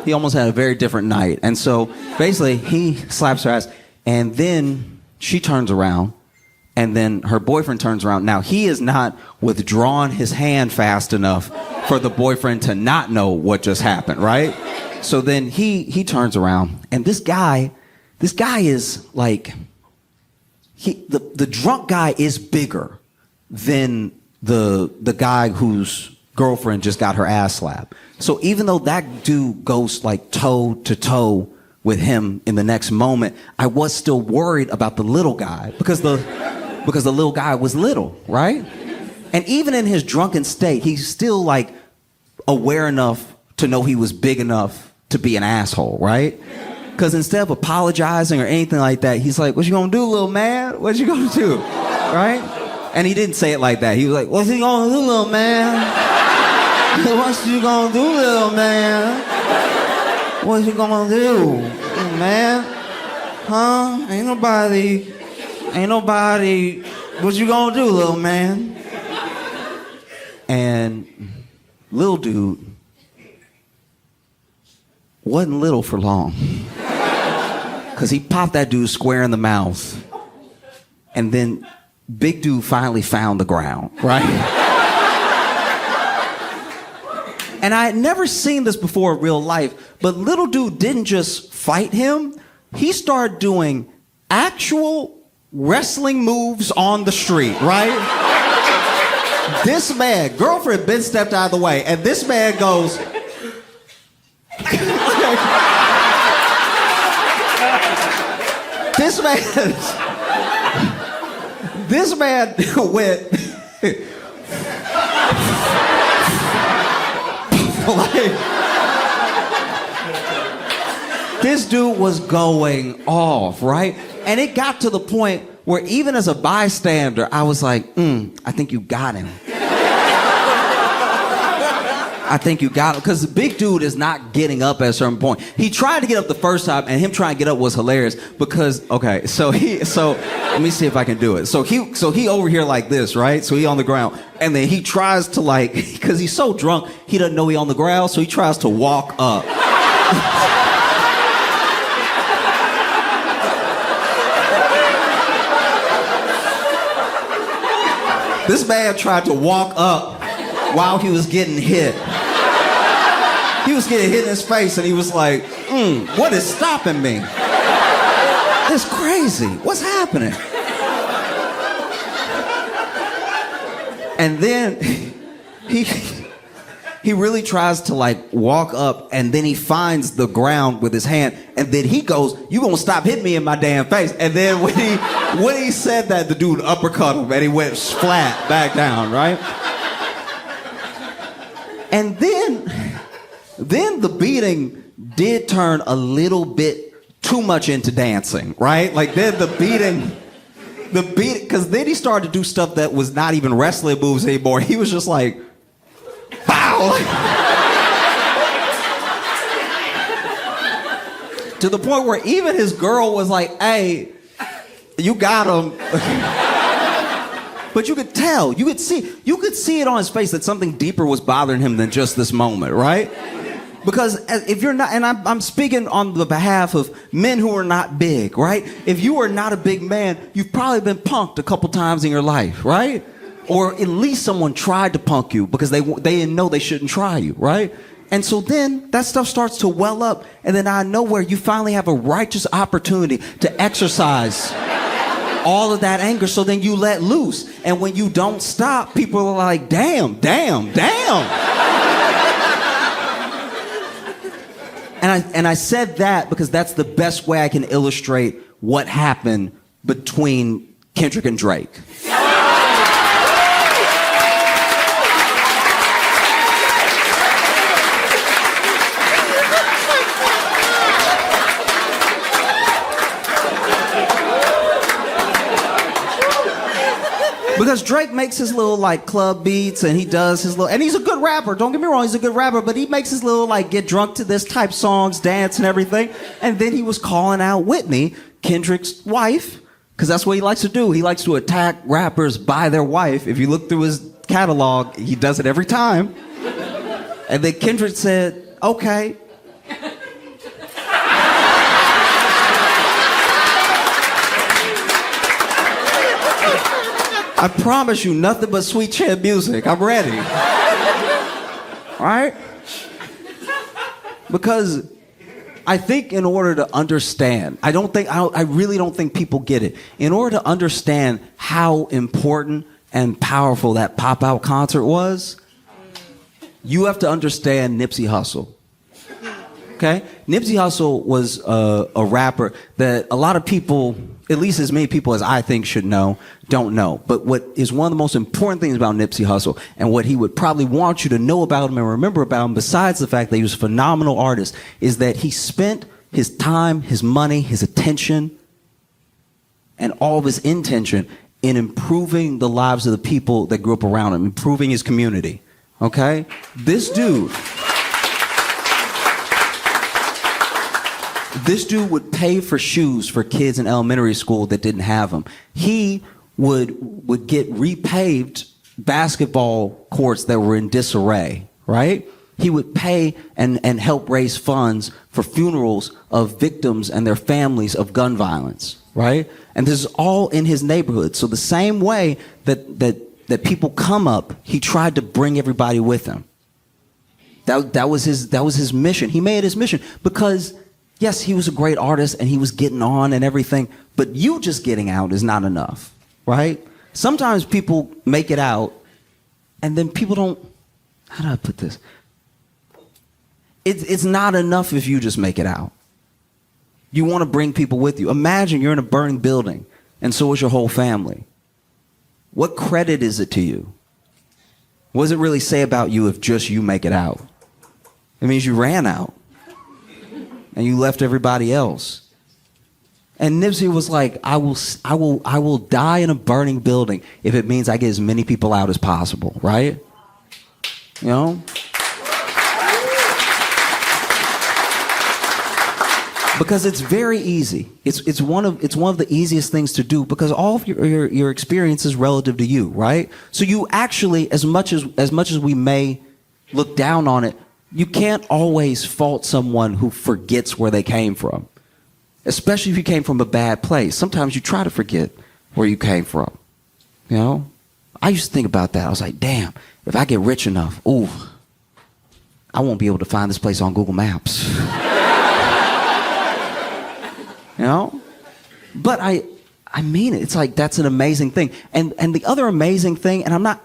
He almost had a very different night. And so basically he slaps her ass and then she turns around and then her boyfriend turns around. Now he has not withdrawn his hand fast enough for the boyfriend to not know what just happened, right? So then he turns around and this guy is like, the drunk guy is bigger than the guy whose girlfriend just got her ass slapped. So even though that dude goes like toe to toe with him in the next moment, I was still worried about the little guy because the little guy was little, right? And even in his drunken state, he's still like aware enough to know he was big enough to be an asshole, right? Because instead of apologizing or anything like that, he's like, what you gonna do, little man? What you gonna do, right? And he didn't say it like that. He was like, what's he gonna do, little man? What you gonna do, little man? What you gonna do, little man? Huh? Ain't nobody. What you gonna do, little man? And little dude wasn't little for long. Because he popped that dude square in the mouth. And then big dude finally found the ground, right? And I had never seen this before in real life, but little dude didn't just fight him. He started doing actual wrestling moves on the street, right? This man, girlfriend been stepped out of the way, and this man goes. This man went like, this dude was going off, right? And it got to the point where even as a bystander, I was like, I think you got him. I think you got him. Because the big dude is not getting up at a certain point. He tried to get up the first time, and him trying to get up was hilarious because, okay, so let me see if I can do it. So he over here like this, right? So he on the ground. And then he tries to like, because he's so drunk, he doesn't know he on the ground, so he tries to walk up. This man tried to walk up while he was getting hit. He was getting hit in his face, and he was like, what is stopping me? It's crazy. What's happening? And then he really tries to like walk up, and then he finds the ground with his hand, and then he goes, you gonna stop hitting me in my damn face. And then when he said that, the dude uppercut him, and he went flat back down, right? And then the beating did turn a little bit too much into dancing, right? Like then the beating, because then he started to do stuff that was not even wrestling moves anymore. He was just like, pow! To the point where even his girl was like, hey, you got him. But you could tell, you could see it on his face that something deeper was bothering him than just this moment, right? Because if you're not, and I'm speaking on the behalf of men who are not big, right? If you are not a big man, you've probably been punked a couple times in your life, right? Or at least someone tried to punk you because they didn't know they shouldn't try you, right? And so then that stuff starts to well up, and then out of nowhere you finally have a righteous opportunity to exercise all of that anger, so then you let loose. And when you don't stop, people are like, damn. And I said that because that's the best way I can illustrate what happened between Kendrick and Drake. Because Drake makes his little like club beats, and he does his little, and he's a good rapper, don't get me wrong, he's a good rapper, but he makes his little like get drunk to this type songs, dance and everything. And then he was calling out Whitney, Kendrick's wife, because that's what he likes to do. He likes to attack rappers by their wife. If you look through his catalog, he does it every time. And then Kendrick said, okay. I promise you, nothing but sweet chin music. I'm ready. All right? Because I think in order to understand, I really don't think people get it. In order to understand how important and powerful that pop-out concert was, you have to understand Nipsey Hussle. Okay? Nipsey Hussle was a rapper that a lot of people, at least as many people as I think should know, don't know. But what is one of the most important things about Nipsey Hussle, and what he would probably want you to know about him and remember about him, besides the fact that he was a phenomenal artist, is that he spent his time, his money, his attention, and all of his intention in improving the lives of the people that grew up around him, improving his community. Okay? This dude would pay for shoes for kids in elementary school that didn't have them. He would get repaved basketball courts that were in disarray, right? He would pay and help raise funds for funerals of victims and their families of gun violence, right? And this is all in his neighborhood. So the same way that people come up, he tried to bring everybody with him. That was his mission. He made it his mission because yes, he was a great artist and he was getting on and everything, but you just getting out is not enough, right? Sometimes people make it out and then people don't, how do I put this? It's not enough if you just make it out. You want to bring people with you. Imagine you're in a burning building and so is your whole family. What credit is it to you? What does it really say about you if just you make it out? It means you ran out and you left everybody else. And Nipsey was like, I will die in a burning building if it means I get as many people out as possible, right? You know? Because it's very easy. It's one of the easiest things to do because all of your experience is relative to you, right? So you actually, as much as we may look down on it, you can't always fault someone who forgets where they came from. Especially if you came from a bad place. Sometimes you try to forget where you came from. You know? I used to think about that. I was like, damn, if I get rich enough, I won't be able to find this place on Google Maps. You know? But I mean it. It's like that's an amazing thing. And the other amazing thing, and I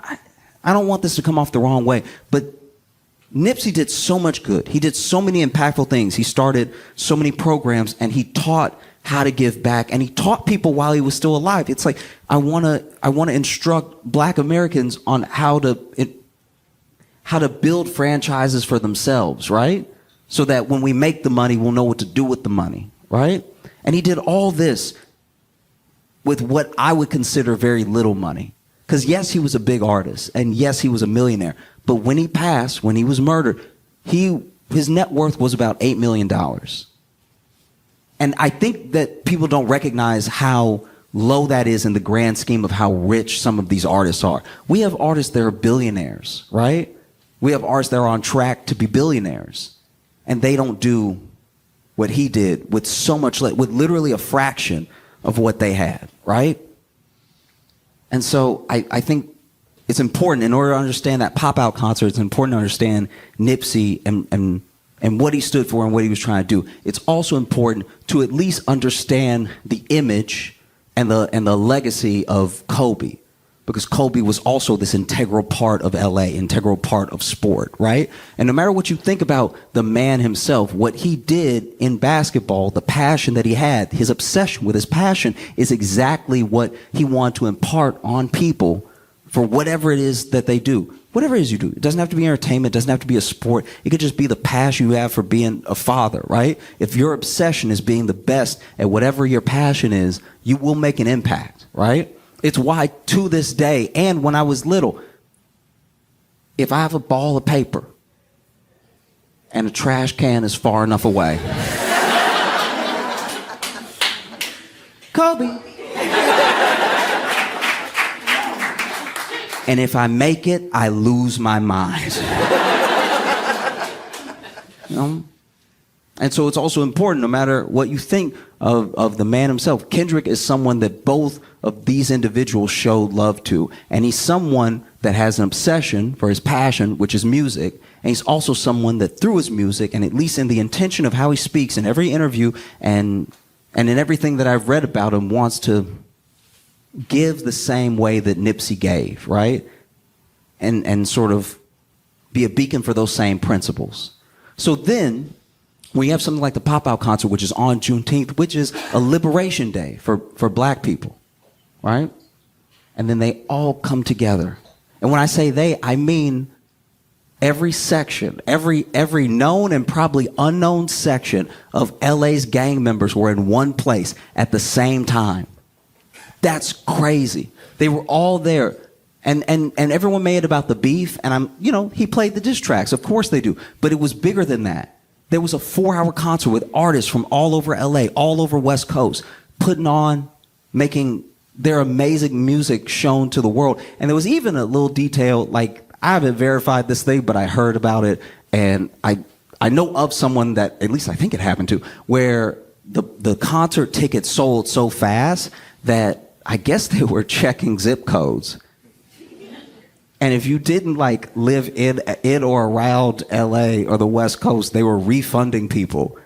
don't want this to come off the wrong way, but Nipsey did so much good. He did so many impactful things. He started so many programs and he taught how to give back and he taught people while he was still alive. It's like I want to instruct Black Americans on how to build franchises for themselves, right? So that when we make the money, we'll know what to do with the money, right? And he did all this with what I would consider very little money. Because yes, he was a big artist and yes, he was a millionaire. But when he passed, when he was murdered, his net worth was about $8 million. And I think that people don't recognize how low that is in the grand scheme of how rich some of these artists are. We have artists that are billionaires, right? We have artists that are on track to be billionaires. And they don't do what he did with so much, with literally a fraction of what they had, right? And so I think it's important in order to understand that pop-out concert, it's important to understand Nipsey and what he stood for and what he was trying to do. It's also important to at least understand the image and the legacy of Kobe. Because Kobe was also this integral part of LA, integral part of sport, right? And no matter what you think about the man himself, what he did in basketball, the passion that he had, his obsession with his passion is exactly what he wanted to impart on people for whatever it is that they do. Whatever it is you do. It doesn't have to be entertainment. It doesn't have to be a sport. It could just be the passion you have for being a father, right? If your obsession is being the best at whatever your passion is, you will make an impact, right? It's why to this day, and when I was little, if I have a ball of paper and a trash can is far enough away, Kobe. And if I make it, I lose my mind. You know? And so it's also important, no matter what you think of the man himself. Kendrick is someone that both of these individuals showed love to. And he's someone that has an obsession for his passion, which is music. And he's also someone that through his music, and at least in the intention of how he speaks in every interview and in everything that I've read about him, wants to give the same way that Nipsey gave, right? And sort of be a beacon for those same principles. So then, when you have something like the Pop-Out concert, which is on Juneteenth, which is a liberation day for Black people, right? And then they all come together. And when I say they, I mean every section, every known and probably unknown section of LA's gang members were in one place at the same time. That's crazy. They were all there. And everyone made it about the beef. And he played the diss tracks. Of course they do. But it was bigger than that. There was a 4-hour concert with artists from all over LA, all over West Coast, putting on, making their amazing music shown to the world. And there was even a little detail, like, I haven't verified this thing, but I heard about it. And I know of someone that, at least I think it happened to, where the concert tickets sold so fast that I guess they were checking zip codes. And if you didn't live in or around LA or the West Coast, they were refunding people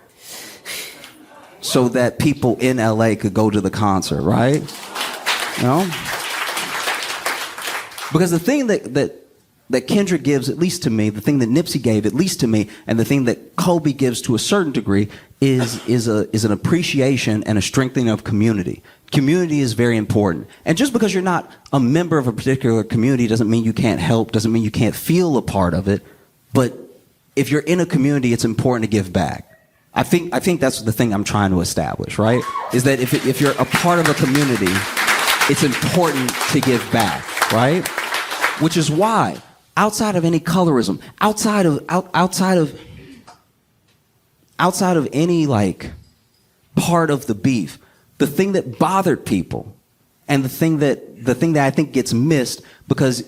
so that people in LA could go to the concert, right? You know? Because the thing that Kendrick gives, at least to me, the thing that Nipsey gave, at least to me, and the thing that Kobe gives to a certain degree is an appreciation and a strengthening of community. Community is very important. And just because you're not a member of a particular community doesn't mean you can't help, doesn't mean you can't feel a part of it. But if you're in a community, it's important to give back. I think that's the thing I'm trying to establish, right? Is that if you're a part of a community, it's important to give back, right? Which is why, outside of any colorism, outside of any like part of the beef, the thing that bothered people, and the thing that I think gets missed because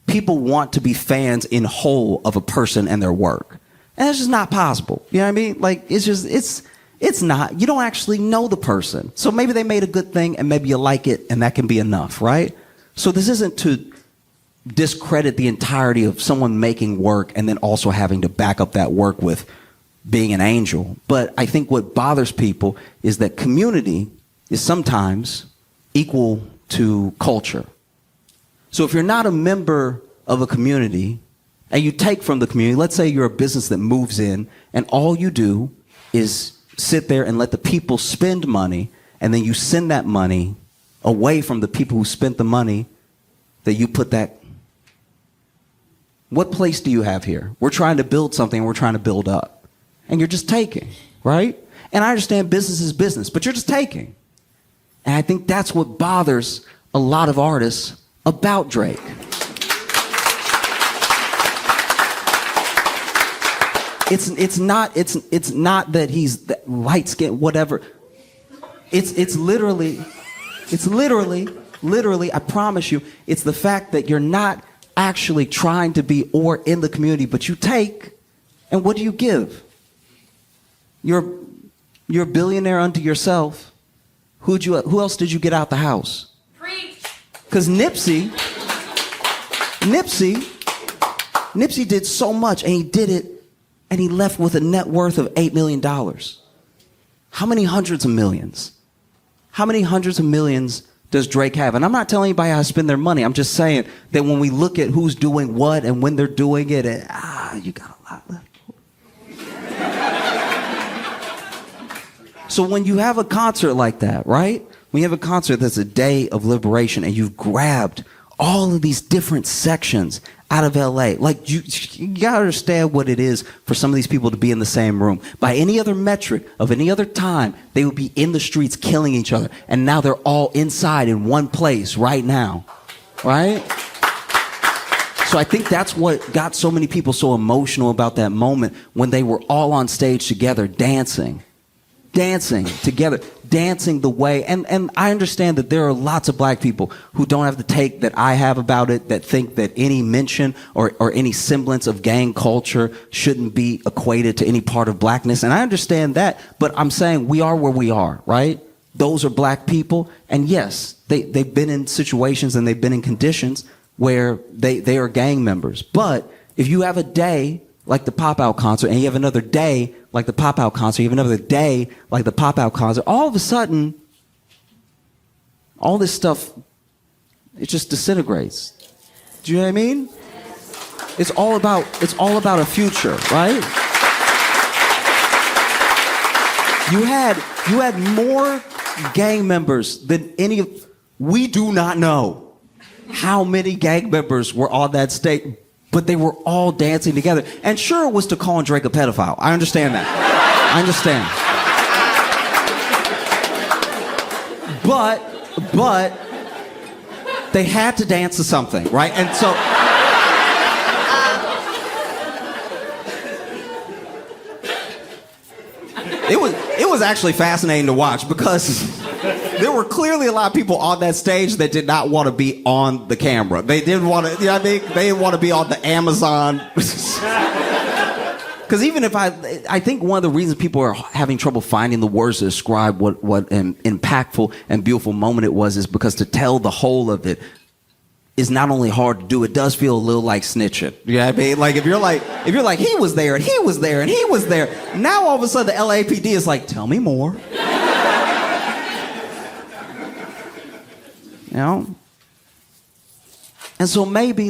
people want to be fans in whole of a person and their work. And it's just not possible. You know what I mean? Like, it's not. You don't actually know the person. So maybe they made a good thing and maybe you like it and that can be enough, right? So this isn't to discredit the entirety of someone making work and then also having to back up that work with being an angel. But I think what bothers people is that community is sometimes equal to culture. So if you're not a member of a community and you take from the community, let's say you're a business that moves in and all you do is sit there and let the people spend money, and then you send that money away from the people who spent the money, that you put that. What place do you have here? We're trying to build something, we're trying to build up. And you're just taking, right? And I understand business is business, but you're just taking. And I think that's what bothers a lot of artists about Drake. It's not that he's light skinned, whatever. It's literally, I promise you, it's the fact that you're not actually trying to be or in the community, but you take, and what do you give? You're a billionaire unto yourself. Who else did you get out the house? Preach. Because Nipsey did so much, and he did it, and he left with a net worth of $8 million. How many hundreds of millions? How many hundreds of millions does Drake have? And I'm not telling anybody how to spend their money. I'm just saying that when we look at who's doing what and when they're doing it, you got a lot left. So when you have a concert like that, right? When you have a concert that's a day of liberation and you've grabbed all of these different sections out of LA, like you gotta understand what it is for some of these people to be in the same room. By any other metric of any other time, they would be in the streets killing each other. And now they're all inside in one place right now, right? So I think that's what got so many people so emotional about that moment when they were all on stage together dancing together, dancing the way, and I understand that there are lots of black people who don't have the take that I have about it, that think that any mention or any semblance of gang culture shouldn't be equated to any part of blackness, and I understand that, but I'm saying we are where we are, right? Those are black people, and yes, they've been in situations and they've been in conditions where they are gang members, but if you have a day like the pop-out concert, and you have another day like the pop-out concert, you have another day like the pop-out concert, all of a sudden, all this stuff, it just disintegrates. Do you know what I mean? It's all about a future, right? You had more gang members than any of, we do not know how many gang members were on that stage. But they were all dancing together. And sure, it was to call Drake a pedophile. I understand that. I understand. But they had to dance to something, right? And so it was actually fascinating to watch because there were clearly a lot of people on that stage that did not want to be on the camera. They didn't want to, you know what I mean? They didn't want to be on the Amazon. Because even if I think one of the reasons people are having trouble finding the words to describe what an impactful and beautiful moment it was is because to tell the whole of it, is not only hard to do, it does feel a little like snitching. You know what I mean? Like if you're like, he was there and he was there and he was there. Now all of a sudden the LAPD is like, tell me more. You know? And so maybe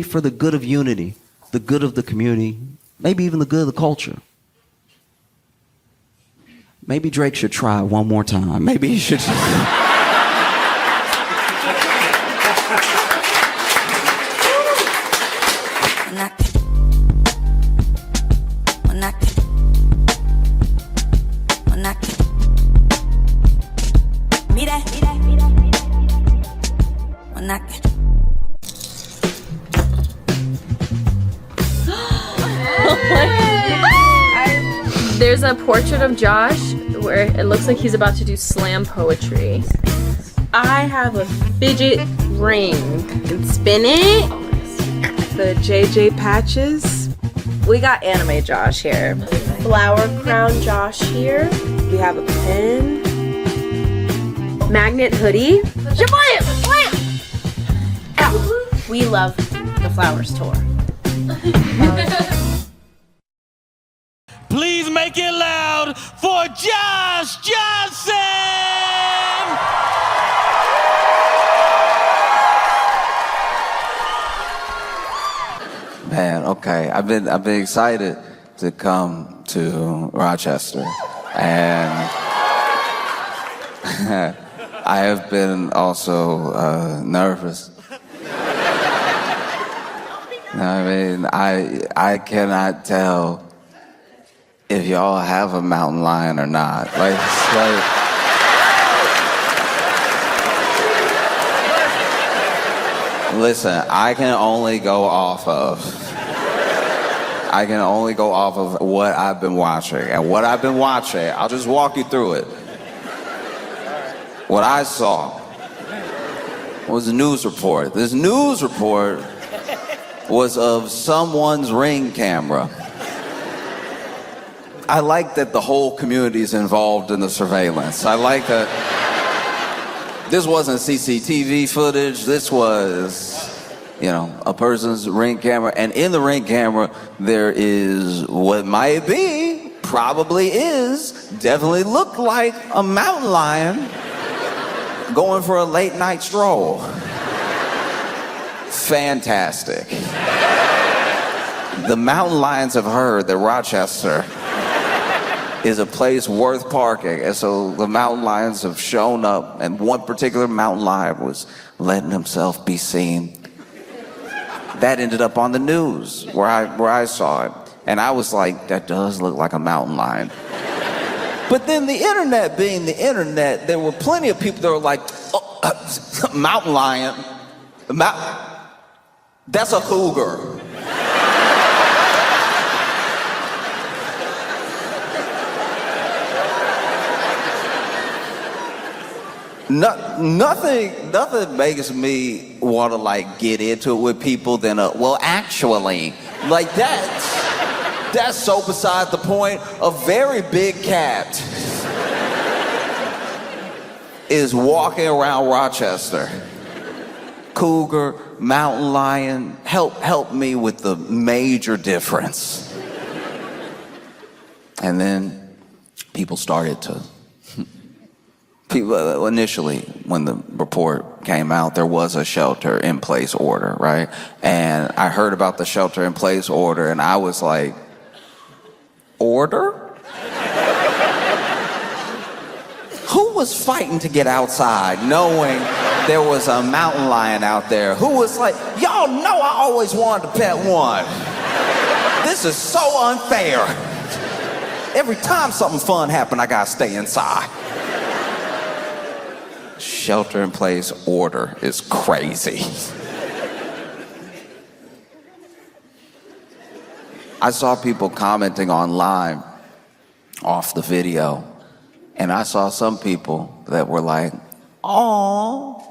for the good of unity, the good of the community, maybe even the good of the culture, maybe Drake should try one more time. Maybe he should. There's a portrait of Josh where it looks like he's about to do slam poetry. I have a fidget ring. You can spin it. The JJ patches. We got anime Josh here. Flower crown Josh here. We have a pen. Magnet hoodie. Ow. We love the Flowers tour. Please make it loud for Josh Johnson! Man, okay. I've been excited to come to Rochester, and I have been also nervous. I mean, I cannot tell if y'all have a mountain lion or not. Listen, I can only go off of what I've been watching. And what I've been watching, I'll just walk you through it. What I saw was a news report. This news report was of someone's Ring camera. I like that the whole community is involved in the surveillance. I like that this wasn't CCTV footage. This was, a person's Ring camera. And in the Ring camera, there is what might be, probably is, definitely looked like a mountain lion going for a late night stroll. Fantastic. The mountain lions have heard that Rochester is a place worth parking. And so the mountain lions have shown up, and one particular mountain lion was letting himself be seen. That ended up on the news where I saw it. And I was like, that does look like a mountain lion. But then the internet being the internet, there were plenty of people that were like, mountain lion, that's a cougar. Nothing makes me want to get into it with people than actually, that's so beside the point. A very big cat is walking around Rochester. Cougar, mountain lion, help me with the major difference. And then people initially, when the report came out, there was a shelter in place order, right? And I heard about the shelter in place order, and I was like, order? Who was fighting to get outside knowing there was a mountain lion out there? Who was like, y'all know I always wanted to pet one. This is so unfair. Every time something fun happened, I gotta stay inside. Shelter in place order is crazy. I saw people commenting online off the video, and I saw some people that were like, "Aww."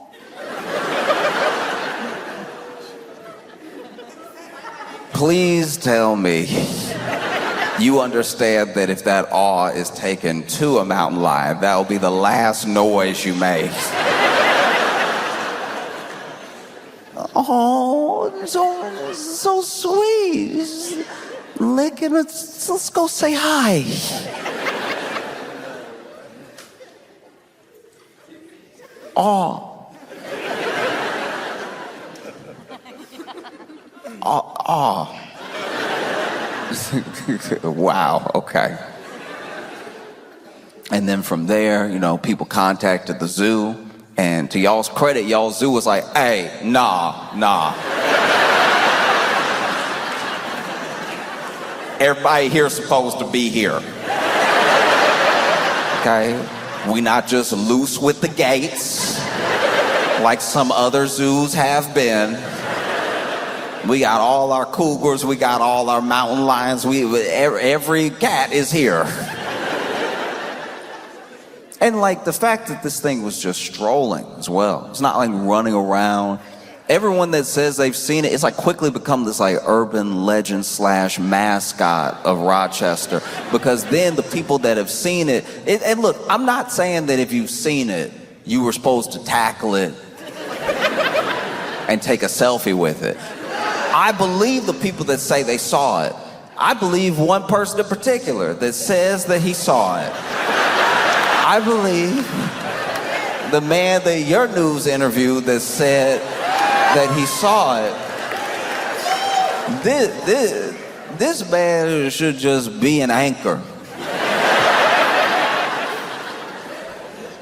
Please tell me you understand that if that awe is taken to a mountain lion, that will be the last noise you make. Oh, so sweet. He's licking it. Let's go say hi. Oh. Oh. Wow, okay. And then from there, people contacted the zoo. And to y'all's credit, y'all's zoo was like, hey, nah. Everybody here's supposed to be here. Okay? We not just loose with the gates like some other zoos have been. We got all our cougars, we got all our mountain lions, every cat is here. And the fact that this thing was just strolling as well. It's not running around. Everyone that says they've seen it, it's quickly become this urban legend / mascot of Rochester. Because then the people that have seen it, and look, I'm not saying that if you've seen it, you were supposed to tackle it and take a selfie with it. I believe the people that say they saw it. I believe one person in particular that says that he saw it. I believe the man that your news interviewed that said that he saw it. This man should just be an anchor.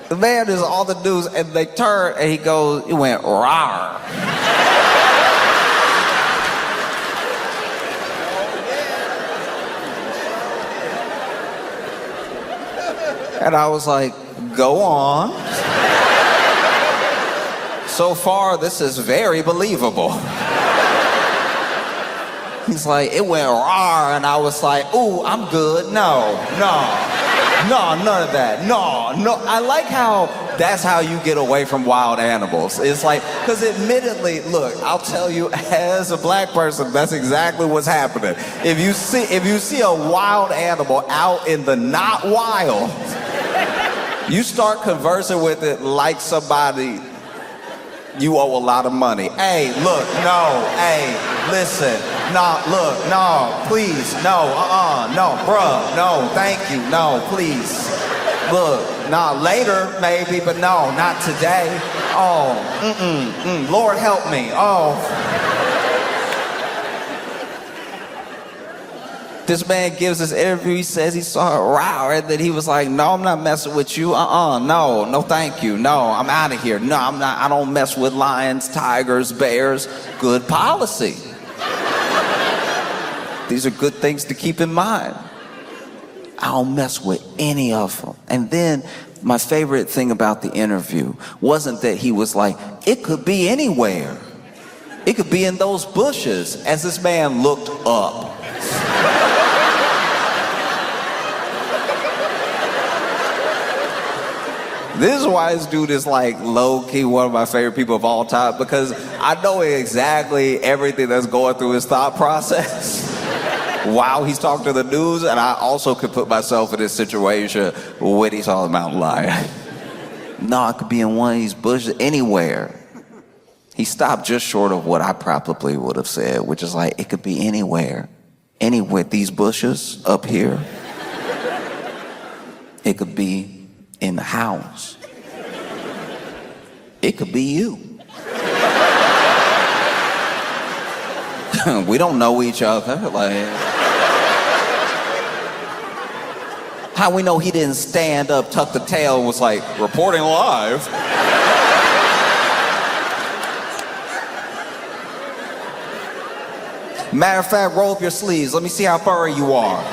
The man is all the news, and they turn, and he went rawr. And I was like, go on. So far, this is very believable. He's like, it went rawr, and I was like, ooh, I'm good. No, none of that. No. I like how that's how you get away from wild animals. It's because admittedly, look, I'll tell you, as a black person, that's exactly what's happening. If you see a wild animal out in the not wild, you start conversing with it like somebody you owe a lot of money. Hey, look, no, hey, listen, no, look, no, please, no, no, bruh, no, thank you, no, please. Look, nah, later maybe, but no, not today. Oh, Lord help me, oh. This man gives this interview, he says he saw a row, and then he was like, no, I'm not messing with you, no, thank you, no, I'm out of here, no, I don't mess with lions, tigers, bears, good policy. These are good things to keep in mind. I don't mess with any of them. And then my favorite thing about the interview wasn't that he was like, it could be anywhere. It could be in those bushes, as this man looked up. This is why this dude is low-key one of my favorite people of all time, because I know exactly everything that's going through his thought process while he's talking to the news, and I also could put myself in this situation when he saw the mountain lion. No, I could be in one of these bushes anywhere. He stopped just short of what I probably would have said, which is it could be anywhere. Anywhere, these bushes up here. It could be in the house. It could be you. We don't know each other. How we know he didn't stand up, tuck the tail, and was reporting live? Matter of fact, roll up your sleeves. Let me see how furry you are.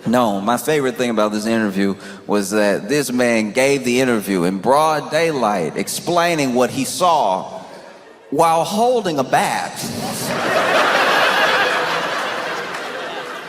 No, my favorite thing about this interview was that this man gave the interview in broad daylight, explaining what he saw while holding a bat.